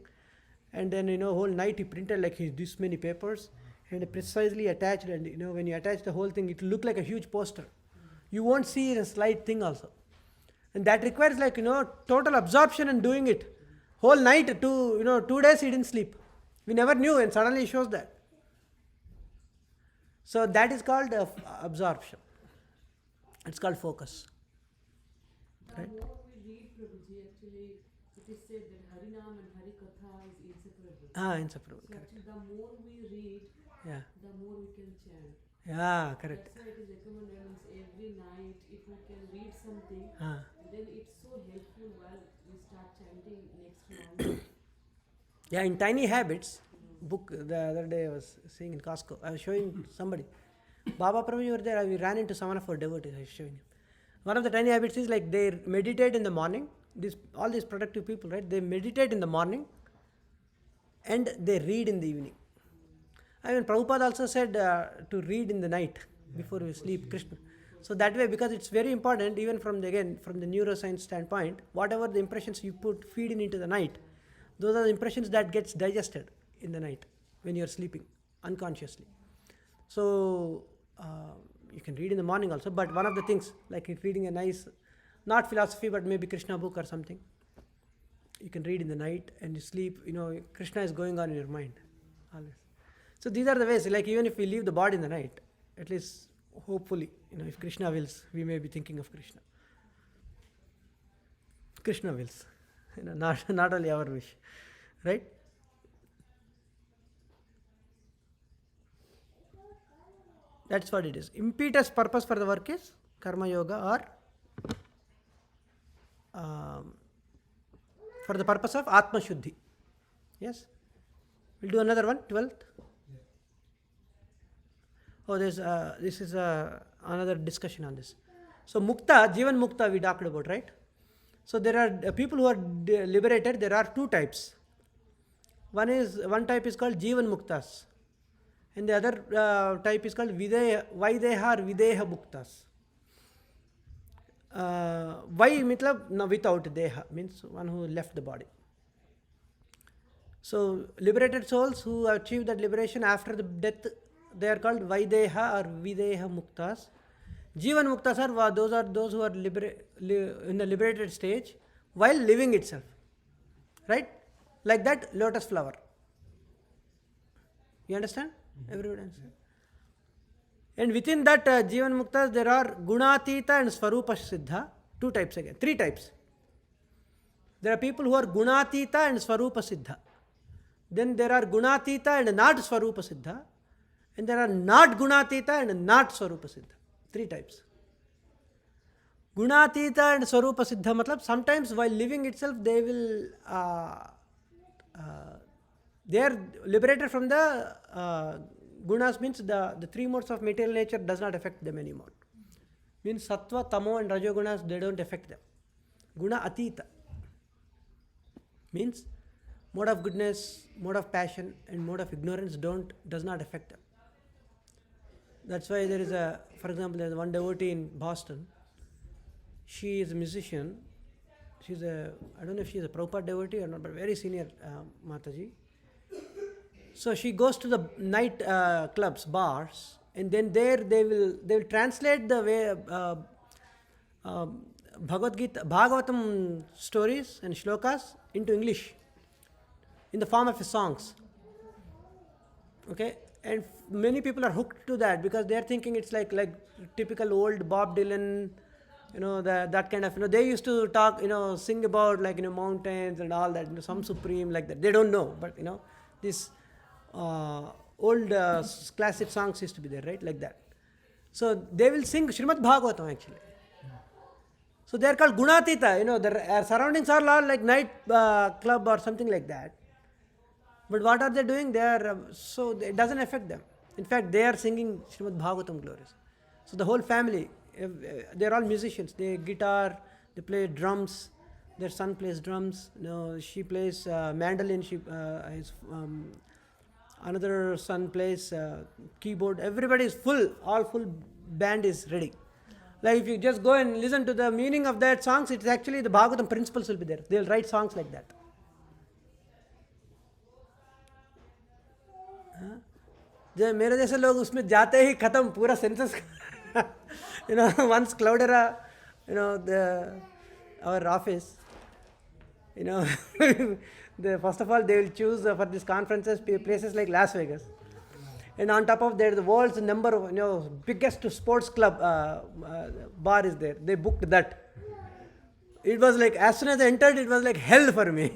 And then, whole night he printed like this many papers and precisely attached. And, when you attach the whole thing, it will look like a huge poster. You won't see a slight thing also. And that requires like, total absorption and doing it. Whole night, 2 days he didn't sleep. We never knew and suddenly he shows that. So that is called absorption. It's called focus. The more we read Prabhuji, actually, it is said that Harinam and Harikatha is inseparable. Inseparable. So Correct. actually, the more we read, Yeah. the more we can chant. Yeah, correct. That's why it is recommended every night if we can read something, Ah. then it's so helpful while we start chanting next morning. Yeah, in Tiny Habits book, the other day I was seeing in Costco. I was showing somebody. Baba Prabhu, you were there. We ran into someone of our devotees. I was showing him. One of the Tiny Habits is like they meditate in the morning. All these productive people, right? They meditate in the morning and they read in the evening. I mean, Prabhupada also said to read in the night before we sleep, Krishna. So that way, because it's very important, even from the neuroscience standpoint, whatever the impressions you feed into the night, those are the impressions that gets digested in the night when you're sleeping unconsciously. So you can read in the morning also, but one of the things, like if reading a nice, not philosophy, but maybe Krishna book or something, you can read in the night and you sleep, Krishna is going on in your mind always. So these are the ways, like even if we leave the body in the night, at least hopefully, if Krishna wills, we may be thinking of Krishna. Krishna wills, not only our wish, right? That's what it is. Impetus purpose for the work is karma yoga, or for the purpose of Atma Shuddhi. Yes? We'll do another one, 12th. Oh, this is another discussion on this. So Mukta, Jivan Mukta we talked about, right? So there are people who are liberated. There are two types. One type is called Jivan Muktas, and the other type is called Vaideha or Videha Muktas. Vai matlab without Deha, means one who left the body. So liberated souls who achieve that liberation after the death, they are called Vaideha or Videha Muktas. Jivan Muktas are those who are in the liberated stage while living itself. Right? Like that lotus flower. You understand? Everybody understand? And within that Jivan Muktas, there are Gunatita and Swarupa Siddha. Two types again. Three types. There are people who are Gunatita and Swarupa Siddha. Then there are Gunatita and not Swarupa Siddha. And there are not Gunatita and not Swarupa Siddha. Three types. Gunatita and Swarupa Siddha matlab sometimes while living itself they will they are liberated from the gunas, means the three modes of material nature does not affect them anymore. Means sattva, tamo and rajogunas, they don't affect them. Guna atita means mode of goodness, mode of passion and mode of ignorance does not affect them. That's why there is for example, there is one devotee in Boston. She is a musician. I don't know if she is a Prabhupada devotee or not, but very senior Mataji. So she goes to the night clubs, bars, and then there they will translate the way Bhagavatam stories and shlokas into English in the form of songs. Okay, and many people are hooked to that because they are thinking it's like typical old Bob Dylan, that kind of, they used to talk, sing about mountains and all that, some supreme like that. They don't know, but this old classic songs used to be there, right? Like that. So they will sing Srimad Bhagavatam actually. So they are called Gunatita. Their surroundings are all like night club or something like that. But what are they doing? So it doesn't affect them. In fact, they are singing Srimad Bhagavatam glories. So the whole family, they are all musicians. They guitar, they play drums. Their son plays drums. She plays mandolin. His another son plays keyboard. Everybody is full. All full band is ready. Like if you just go and listen to the meaning of that songs, it's actually the Bhagavatam principles will be there. They'll write songs like that. मेरे जैसे लोग उसमें जाते ही खत्म पूरा census once Cloudera, our office, first of all they will choose for these conferences places like Las Vegas, and on top of there, the world's number of, biggest sports club bar is there. They booked that. It was like, as soon as I entered, it was like hell for me,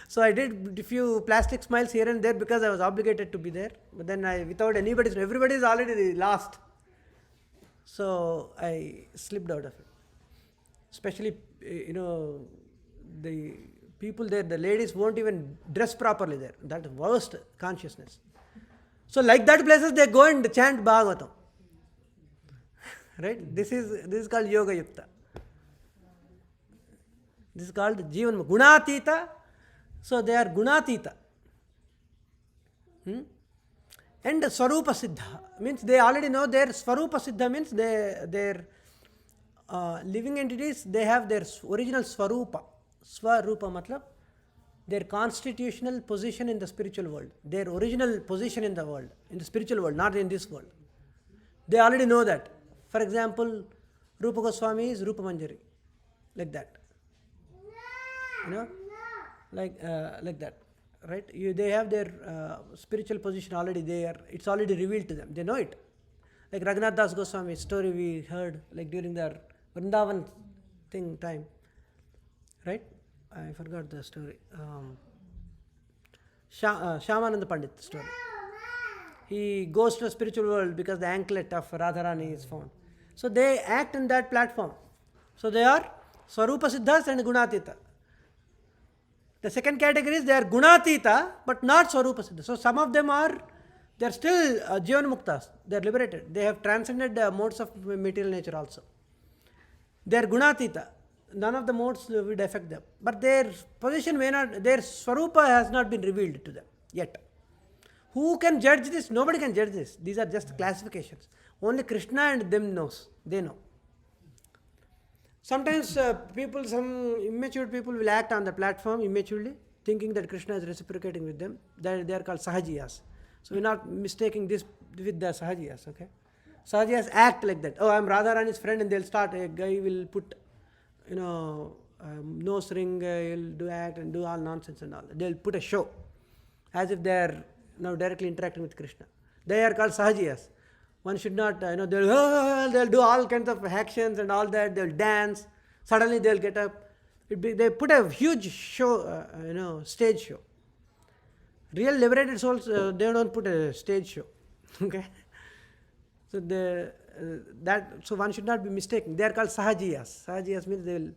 So I did a few plastic smiles here and there because I was obligated to be there. But then without everybody is already lost. So I slipped out of it. Especially, the people there, the ladies won't even dress properly there. That worst consciousness. So like that places, they go and chant Bhagavatam. Right? This is called Yoga Yukta. This is called Jivan Gunatita. So they are Gunatita. And Swarupa Siddha means they already know their Swarupa Siddha means their living entities, they have their original Swarupa. Swarupa matlab their constitutional position in the spiritual world. Their original position in the world, in the spiritual world, not in this world. They already know that. For example, Rupa Goswami is Rupa Manjari. Like that. Like that. Right? They have their spiritual position already there. It's already revealed to them. They know it. Like Raghunath Das Goswami's story we heard like during their Vrindavan time. Right? I forgot the story. Shyamananda Pandit story. He goes to the spiritual world because the anklet of Radharani is found. So they act in that platform. So they are Swarupa Siddhas and Gunatita. The second category is they are Gunatita but not Swarupa Siddhas. So some of them they are still Jivan Muktas. They are liberated. They have transcended the modes of material nature also. They are Gunatita. None of the modes would affect them. But their position may not, their Swarupa has not been revealed to them yet. Who can judge this? Nobody can judge this. These are just classifications. Only Krishna and them knows. They know. Sometimes some immature people will act on the platform immaturely, thinking that Krishna is reciprocating with them. They are called Sahajiyas. So we're not mistaking this with the Sahajiyas, okay? Sahajiyas act like that. Oh, I'm Radharani's friend, and they'll start, a guy will put, nose ring, he'll do act and do all nonsense and all. They'll put a show as if they're now directly interacting with Krishna. They are called Sahajiyas. One should not, they'll do all kinds of actions and all that. They'll dance. Suddenly they'll get up. They put a huge show, stage show. Real liberated souls, they don't put a stage show. Okay? So so one should not be mistaken. They are called Sahajiyas. Sahajiyas means they will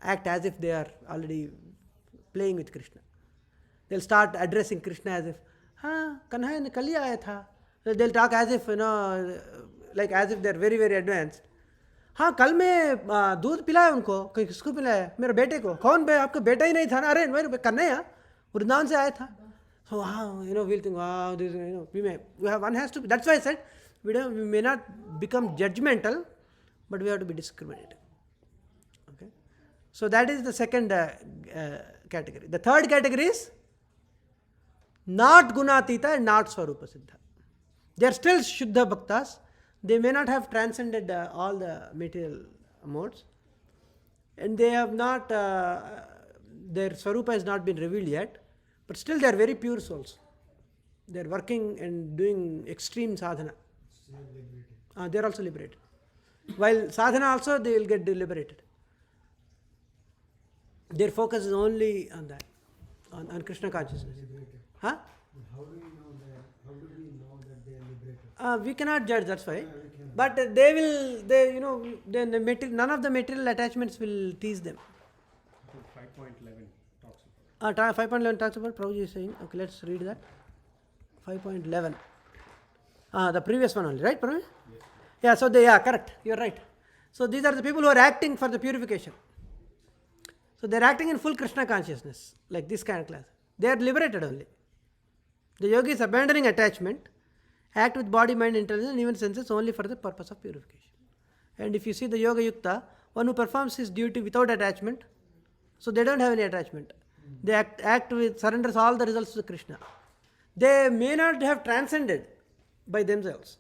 act as if they are already playing with Krishna. They'll start addressing Krishna as if, Kanhai ne kal hi aaya tha. They'll talk as if, like as if they're very, very advanced. कल मैं दूध पिलाया उनको, किसको पिलाया? मेरे बेटे को. कौन आपका बेटा ही नहीं था ना? अरे मेरे करना है, वृंदावन से आया था. So we'll think, this, one has to be. That's why I said we may not become judgmental, but we have to be discriminating. Okay, so that is the second category. The third category is not Gunatita and not Swarupa Siddha. They are still Shuddha Bhaktas. They may not have transcended all the material modes, and they have not. Their Swarupa has not been revealed yet. But still they are very pure souls. They are working and doing extreme sadhana. They are also liberated. While sadhana also they will get liberated. Their focus is only on that, on Krishna consciousness. Huh? How do we know that? How do we know that they are liberated? We cannot judge, that's why. But they will, none of the material attachments will tease them. 5.11 talks 5.11 talks about, Prabhuji is saying, okay, let's read that. 5.11. The previous one only, right, Prabhuji? Yes. Yeah, so correct, you're right. So these are the people who are acting for the purification. So they're acting in full Krishna consciousness, like this kind of class. They are liberated only. The yogi is abandoning attachment, act with body, mind, intelligence, and even senses only for the purpose of purification. And if you see the Yoga Yukta, one who performs his duty without attachment, so they don't have any attachment. They act with, surrenders all the results to Krishna. They may not have transcended by themselves,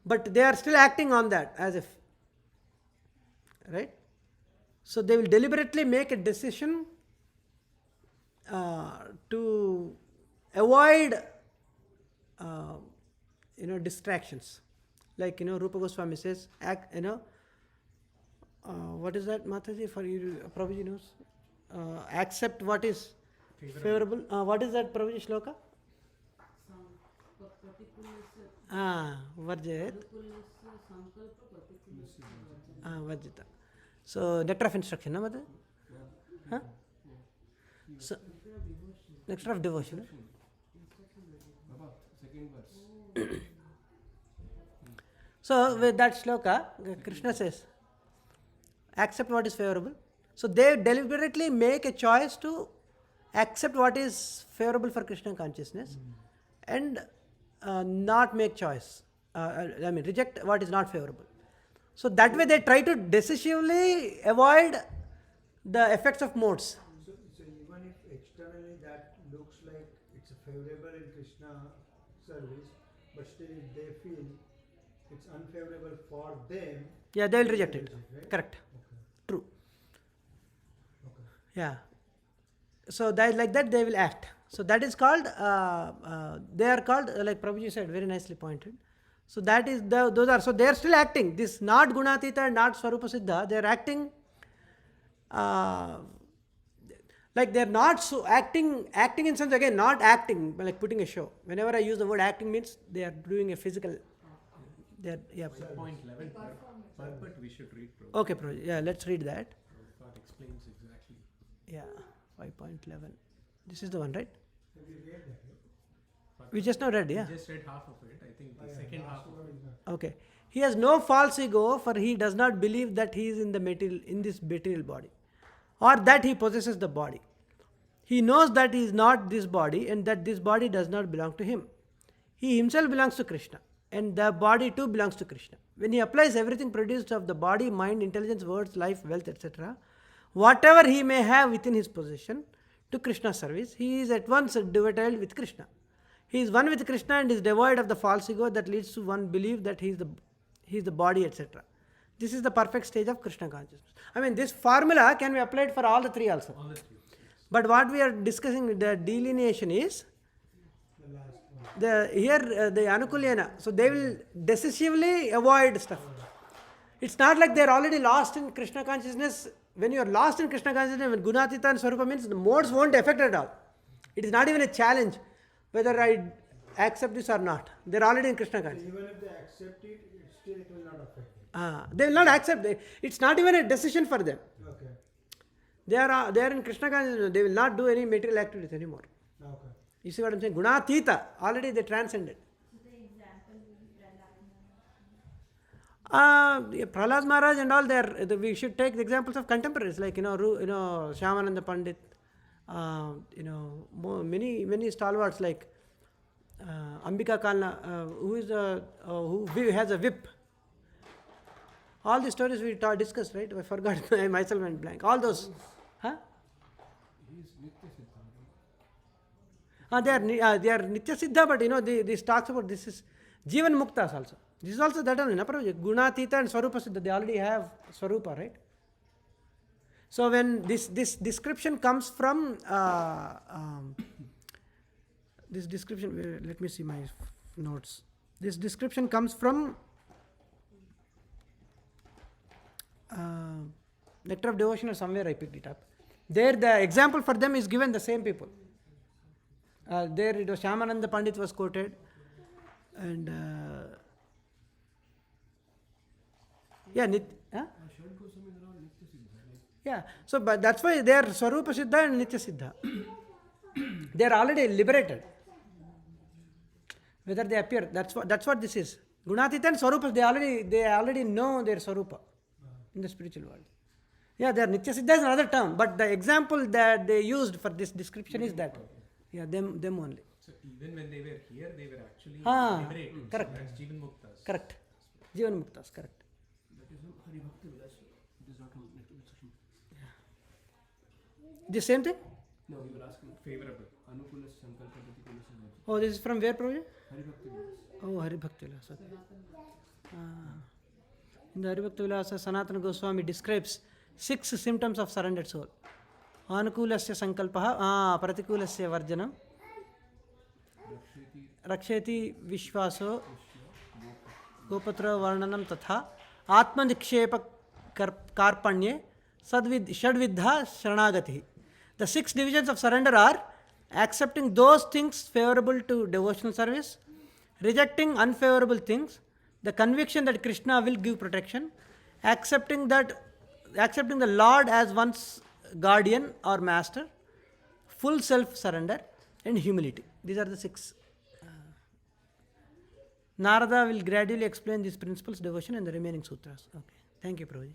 but they are still acting on that as if, right? So they will deliberately make a decision to avoid distractions. Like, Rupa Goswami says, what is that, Mataji, for you, Prabhuji knows? Accept what is favorable. What is that, Prabhuji, shloka? Varjayat. Vajjita. So, nectar of instruction, no, Mataji? Huh? So, nectar of devotion. So, with that shloka, Krishna says, accept what is favorable. So, they deliberately make a choice to accept what is favorable for Krishna consciousness and not make choice. Reject what is not favorable. So, that way they try to decisively avoid the effects of modes. So even if externally that looks like it's favorable in Krishna service, but still if they feel it's unfavorable for them, Yeah, they will reject it. Right? Correct. Okay. True. Okay. Yeah. So that like that they will act. So that is called, they are called, like Prabhuji said, very nicely pointed. So that is, those are, so they are still acting. This not Gunatita, not Swarupa Siddha, they are acting, like they are not so acting in sense, again, not acting, but like putting a show. Whenever I use the word acting means they are doing a physical, they are, yeah. 5.11 but we should read Prabhupada. Okay, Prabhuji, yeah, let's read that. Prabhupada explains exactly. Yeah, 5.11. This is the one, right? Have you read that? Right? We just now read, yeah. We just read half of it. I think the Oh, yeah, second last half of one it. is not. Okay. He has no false ego, for he does not believe that he is in this material body, or that he possesses the body. He knows that he is not this body and that this body does not belong to him. He himself belongs to Krishna, and the body too belongs to Krishna. When he applies everything produced of the body, mind, intelligence, words, life, wealth, etc., whatever he may have within his possession, to Krishna's service, he is at once devoted with Krishna. He is one with Krishna and is devoid of the false ego that leads to one belief that he is the body, etc. This is the perfect stage of Krishna consciousness. I mean, this formula can be applied for all the three also. All the three. But what we are discussing, the delineation is, The last one. the Anukulyana. So they will decisively avoid stuff. It's not like they are already lost in Krishna consciousness. When you are lost in Krishna consciousness, when Gunatita and Swarupa means, the modes won't affect at all. It is not even a challenge whether I accept this or not. They are already in Krishna So consciousness. even if they accept it, still it will not affect them. They will not accept it. It's not even a decision for them. Okay. They are in Krishna consciousness. They will not do any material activities anymore. Okay. You see what I'm saying? Gunatita, already they transcended. Prahlad Maharaj and all, we should take the examples of contemporaries like Shyamananda Pandit, many stalwarts like Ambika Kalna, who has a whip. All the stories we discussed, right? I forgot. I myself went blank. All those, huh? They are Nitya Siddha, but this talks about, this is Jivan Muktas also. This is also that only, Gunatita and Swarupa Siddha, they already have Swarupa, right? So when this description comes from, this description, let me see my notes. This description comes from Nectar of Devotion or somewhere I picked it up. There the example for them is given, the same people. There it was Shyamananda Pandit was quoted, and so but that's why they are Swarupa Siddha and Nitya Siddha. They are already liberated. Whether they appear, that's what this is. Gunatita and Swarupa, they already know their Swarupa in the spiritual world. Yeah, they are Nitya Siddha is another term, but the example that they used for this description is that. Yeah, them only. So even when they were here, they were actually liberated. Correct. So that's Jivan Muktas. Correct. Jivan Muktas, correct. That is on Hari Bhakti Vilas. It is not on Nectar section. The same thing? No, you were asking Favorable. Anukulas Sankalpa Pratikulas and Oh, this is from where, Prabhuji? Hari Bhakti Vilas. Oh, Hari Bhakti Vilasa. In the Hari Bhakti Vilasa, Sanatana Goswami describes 6 symptoms of surrendered soul. Anukulasya sankalpaha, pratikulasya varjanam, रक्षयति विश्वासो गोपत्र वर्णनम तथा आत्मनिक्षेप कार्पण्ये षड्विद्धा शरणागति. The 6 divisions of surrender are accepting those things favorable to devotional service, rejecting unfavorable things, the conviction that Krishna will give protection, accepting the Lord as one's guardian or master, full self-surrender, and humility. These are the 6. Narada will gradually explain these principles, devotion, and the remaining sutras. Okay. Thank you, Prabhuji.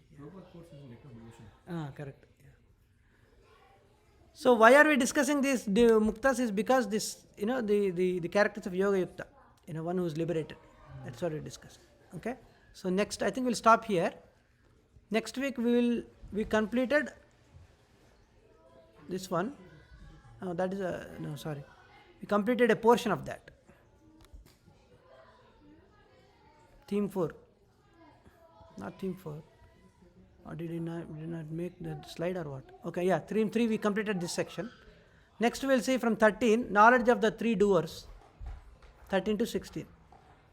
Correct. Yeah. So why are we discussing these muktas is because this, the characters of Yoga Yukta, one who is liberated. That's what we discussed. Okay. So next, I think we'll stop here. Next week we completed this one. We completed a portion of that. Theme 4. Not theme 4. Or did not make the slide or what? Okay, yeah, theme 3 we completed this section. Next we'll see from 13, knowledge of the 3 doers. 13 to 16.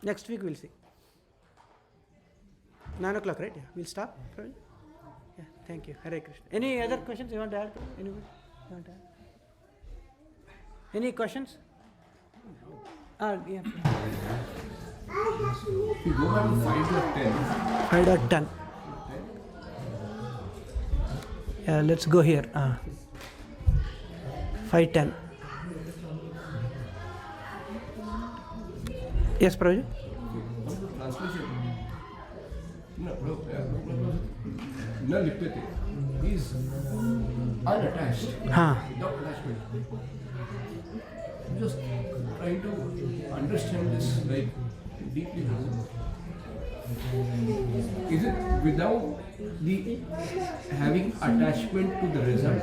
Next week we'll see. 9 o'clock, right? Yeah, we'll stop. Yeah, thank you. Hare Krishna. Any other questions you want to add? Anybody? You want to add? Any questions? Yeah. If you go back to 5.10. 5.10. Yeah, let's go here. 5.10. Yes, Prabhuji? Translation. No, liptate. He is unattached. Without attachment. I'm just trying to understand this deeply. Is it without the having attachment to the result?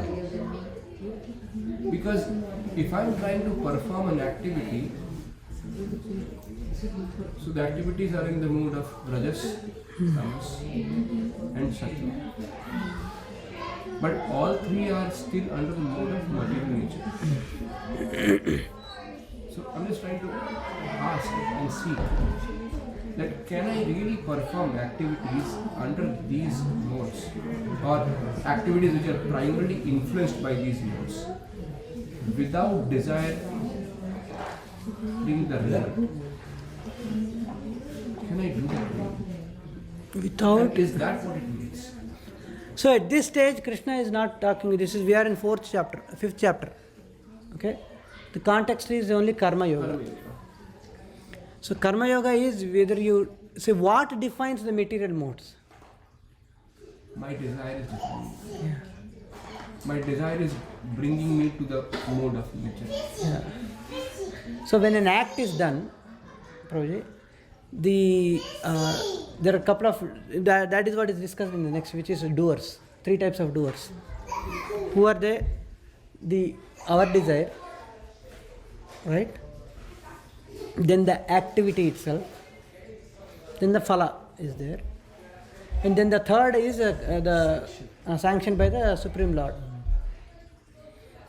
Because if I'm trying to perform an activity, so the activities are in the mood of rajas, tamas, and sattva. But all 3 are still under the mode of material nature. So I'm just trying to ask and see that can I really perform activities under these modes, or activities which are primarily influenced by these modes without desiring the result? Can I do that? Without. And is that what it means? So at this stage, Krishna is not talking. We are in 5th chapter. Okay, the context is only karma yoga. So karma yoga is whether you say what defines the material modes. My desire is different. Yeah. My desire is bringing me to the mode of nature. Yeah. So when an act is done, Prabhuji, there are a couple of that is what is discussed in the next, which is doers. 3 types of doers. Who are they? Our desire, right? Then the activity itself. Then the phala is there, and then the third is sanctioned by the Supreme Lord.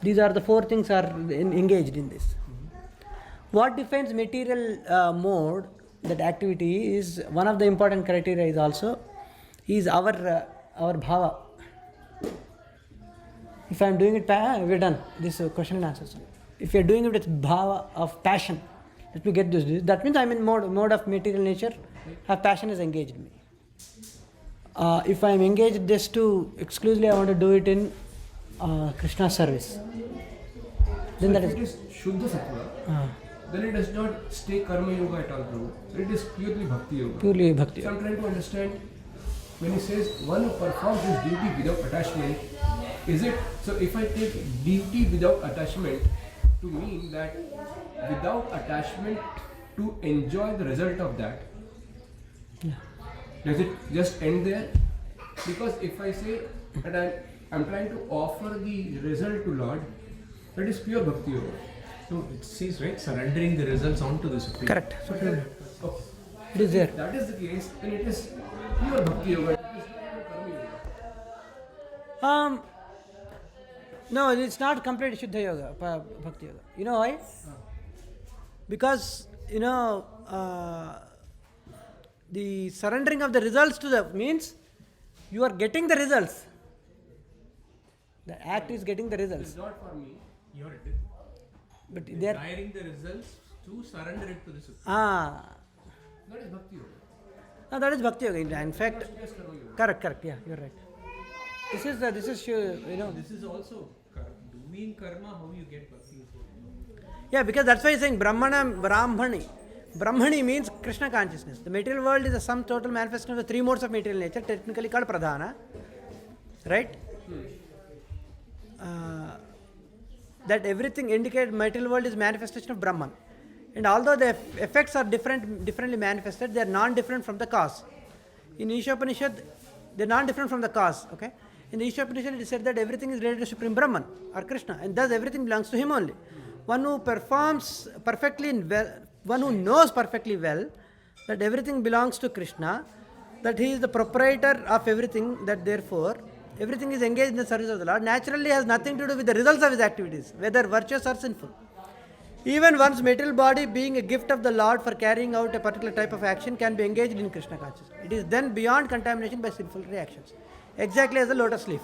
These are the 4 things are engaged in this. What defines material mode? That activity is one of the important criteria. Is also our bhava. If I am doing it, we're done. This question and answer. If you are doing it with bhava of passion, let me get this. That means I am in mode of material nature. Have passion is engaged in me. If I am engaged just to exclusively, I want to do it in Krishna service. Then so that if it is Shuddha Sattva, then it does not stay karma yoga at all, Prabhu. It is purely bhakti yoga. Purely bhakti. So I'm trying to understand when he says one who performs his duty without attachment, is it, so if I take duty without attachment to mean that without attachment to enjoy the result of that, does it just end there? Because if I say that I'm trying to offer the result to Lord, that is pure bhakti yoga. So it says, right, surrendering the results onto the Supreme. Correct. Okay. It is there. If that is the case, then it is pure bhakti yoga. It is not karma yoga. No, it's not complete Shuddha Yoga, Bhakti Yoga. You know why? Because the surrendering of the results to the means you are getting the results. The act is getting the results. It's not for me. You're But they are desiring the results to surrender it to the Supreme. That is Bhakti Yoga. That is Bhakti Yoga. In fact, Just Karma Yoga. correct. Yeah, you're right. This is This is also doing karma, how you get Bhakti. Yeah, because that's why he's saying Brahmani. Brahmani means Krishna consciousness. The material world is a sum total manifestation of the three modes of material nature, technically called Pradhana. Right? That everything indicated material world is manifestation of Brahman. And although the effects are differently manifested, they are non-different from the cause. In Ishopanishad, they are non-different from the cause. Okay? In the Ishopanishad, it is said that everything is related to Supreme Brahman or Krishna, and thus everything belongs to him only. One who performs perfectly one who knows perfectly well that everything belongs to Krishna, that he is the proprietor of everything, that therefore everything is engaged in the service of the Lord, naturally has nothing to do with the results of his activities, whether virtuous or sinful. Even one's material body, being a gift of the Lord for carrying out a particular type of action, can be engaged in Krishna consciousness. It is then beyond contamination by sinful reactions, exactly as a lotus leaf.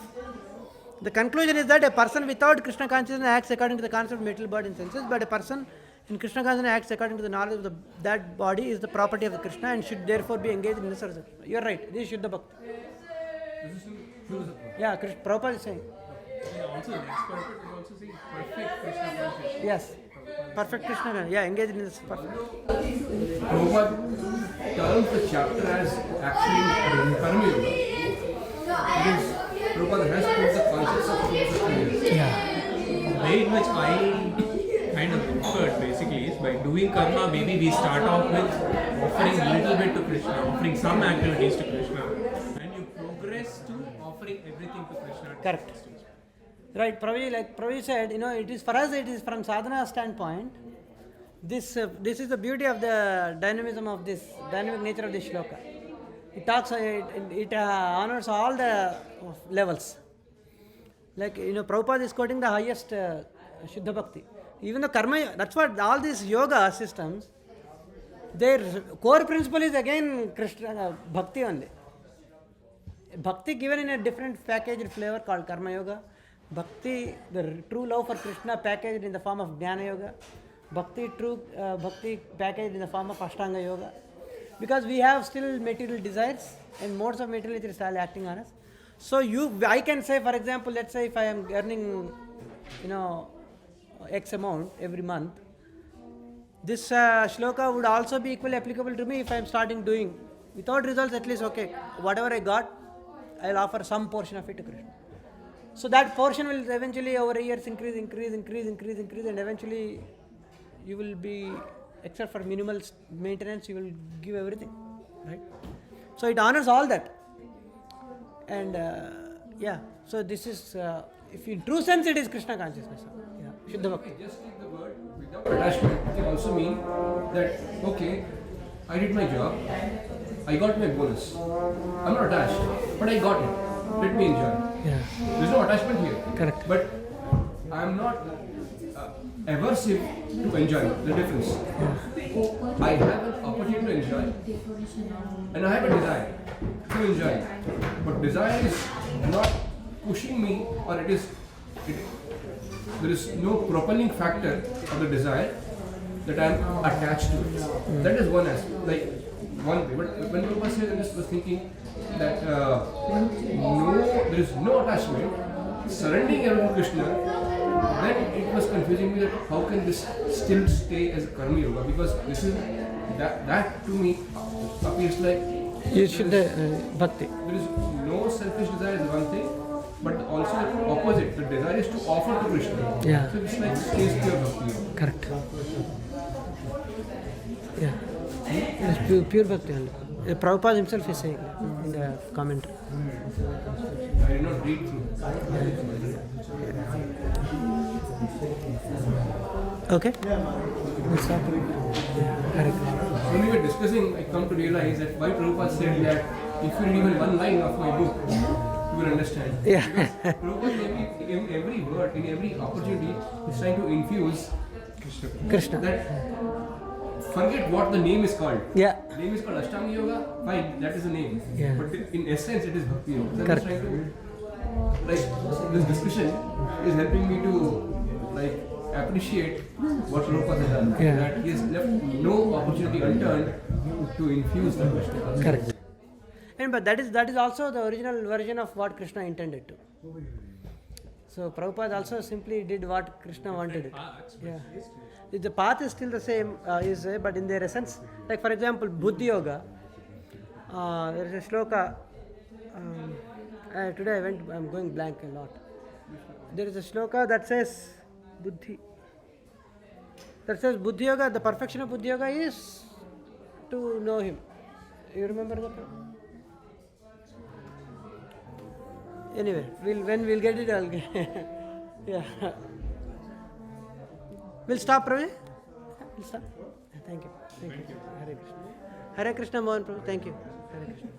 The conclusion is that a person without Krishna consciousness acts according to the concept of material body and senses, but a person in Krishna consciousness acts according to the knowledge of that body is the property of the Krishna and should therefore be engaged in the service of Krishna. You are right. This is Shuddha Bhakti. This is philosophy. Yeah, Prabhupada is saying. And also the next purport is also saying perfect Krishna consciousness. Yes. Perfect Krishna consciousness. Yeah, engaged in this perfect. Prabhupada terms the chapter as actually Karma Yoga. Because Prabhupada has put the concepts of philosophy here. Yeah. The way in which I kind of inferred basically is by doing karma, maybe we start off with offering a little bit to Krishna, offering some activities to Krishna, and you progress to offering everything to Krishna. Correct. Right, like Prabhu said, it is for us, it is from sadhana standpoint. This is the beauty of the dynamism of this, dynamic nature of this shloka. It talks, it honors all the levels. Like, Prabhupada is quoting the highest Shuddha Bhakti. Even the karma, that's what all these yoga systems, their core principle is again Krishna, Bhakti only. Bhakti given in a different packaged flavor called Karma Yoga. Bhakti, the true love for Krishna packaged in the form of Jnana Yoga. Bhakti packaged in the form of Ashtanga Yoga. Because we have still material desires and modes of material nature style acting on us. So I can say, for example, let's say if I am earning, X amount every month, this shloka would also be equally applicable to me if I am starting doing. Without results, at least, okay, whatever I got, I will offer some portion of it to Krishna. So that portion will eventually over years increase, and eventually you will be, except for minimal maintenance, you will give everything, right? So it honors all that. And so this is, if in true sense it is Krishna consciousness. Yeah, Shuddha Bhakti. Just take the word without attachment. It can also mean that, okay, I did my job, I got my bonus. I'm not attached, but I got it. Let me enjoy. Yeah. There's no attachment here. Correct. But I'm not aversive to enjoy. The difference. Yeah. I have an opportunity to enjoy, and I have a desire to enjoy. But desire is not pushing me, or there is no propelling factor of the desire that I'm attached to it. That is one aspect, like one way. But when Prabhupada said, I just was thinking that there is no attachment, surrendering everything to Krishna, then it was confusing me that how can this still stay as a Karma Yoga, because this is that to me appears like You should Bhakti. there is no selfish desire is one thing, but also the opposite. The desire is to offer to Krishna. Yeah. So it's like stays pure Bhakti. Correct. Yeah. It's pure Bhakti only. Prabhupada himself is saying in the commentary. I did not read through. Okay? We'll stop. Hare Krishna. When we were discussing, I come to realize that why Prabhupada said that if you read even one line of my book, you will understand. Yeah. Because Prabhupada in every word, in every opportunity, is trying to infuse Krishna. that forget what the name is called. Yeah. Name is called Ashtanga Yoga. Fine, that is the name. Yeah. But in essence, it is Bhakti Yoga. So I'm Correct. just trying to, like, this discussion is helping me to, like, appreciate what Prabhupada has done. Yeah. That he has left no opportunity unturned to infuse the Krishna. Correct. And but that is also the original version of what Krishna intended to. So Prabhupada also simply did what Krishna wanted it. Yeah. The path is still the same, but in their essence, like for example, Buddhi Yoga. There is a shloka. Today I'm going blank a lot. There is a shloka that says Buddhi. That says Buddhi Yoga. The perfection of Buddhi Yoga is to know Him. You remember that? Anyway, when we'll get it, I'll get. Yeah. We'll stop, Prabhu. We'll stop. Thank you. Thank you. Hare Krishna. Hare Krishna, Mohan Prabhu. Thank you. Hare Krishna.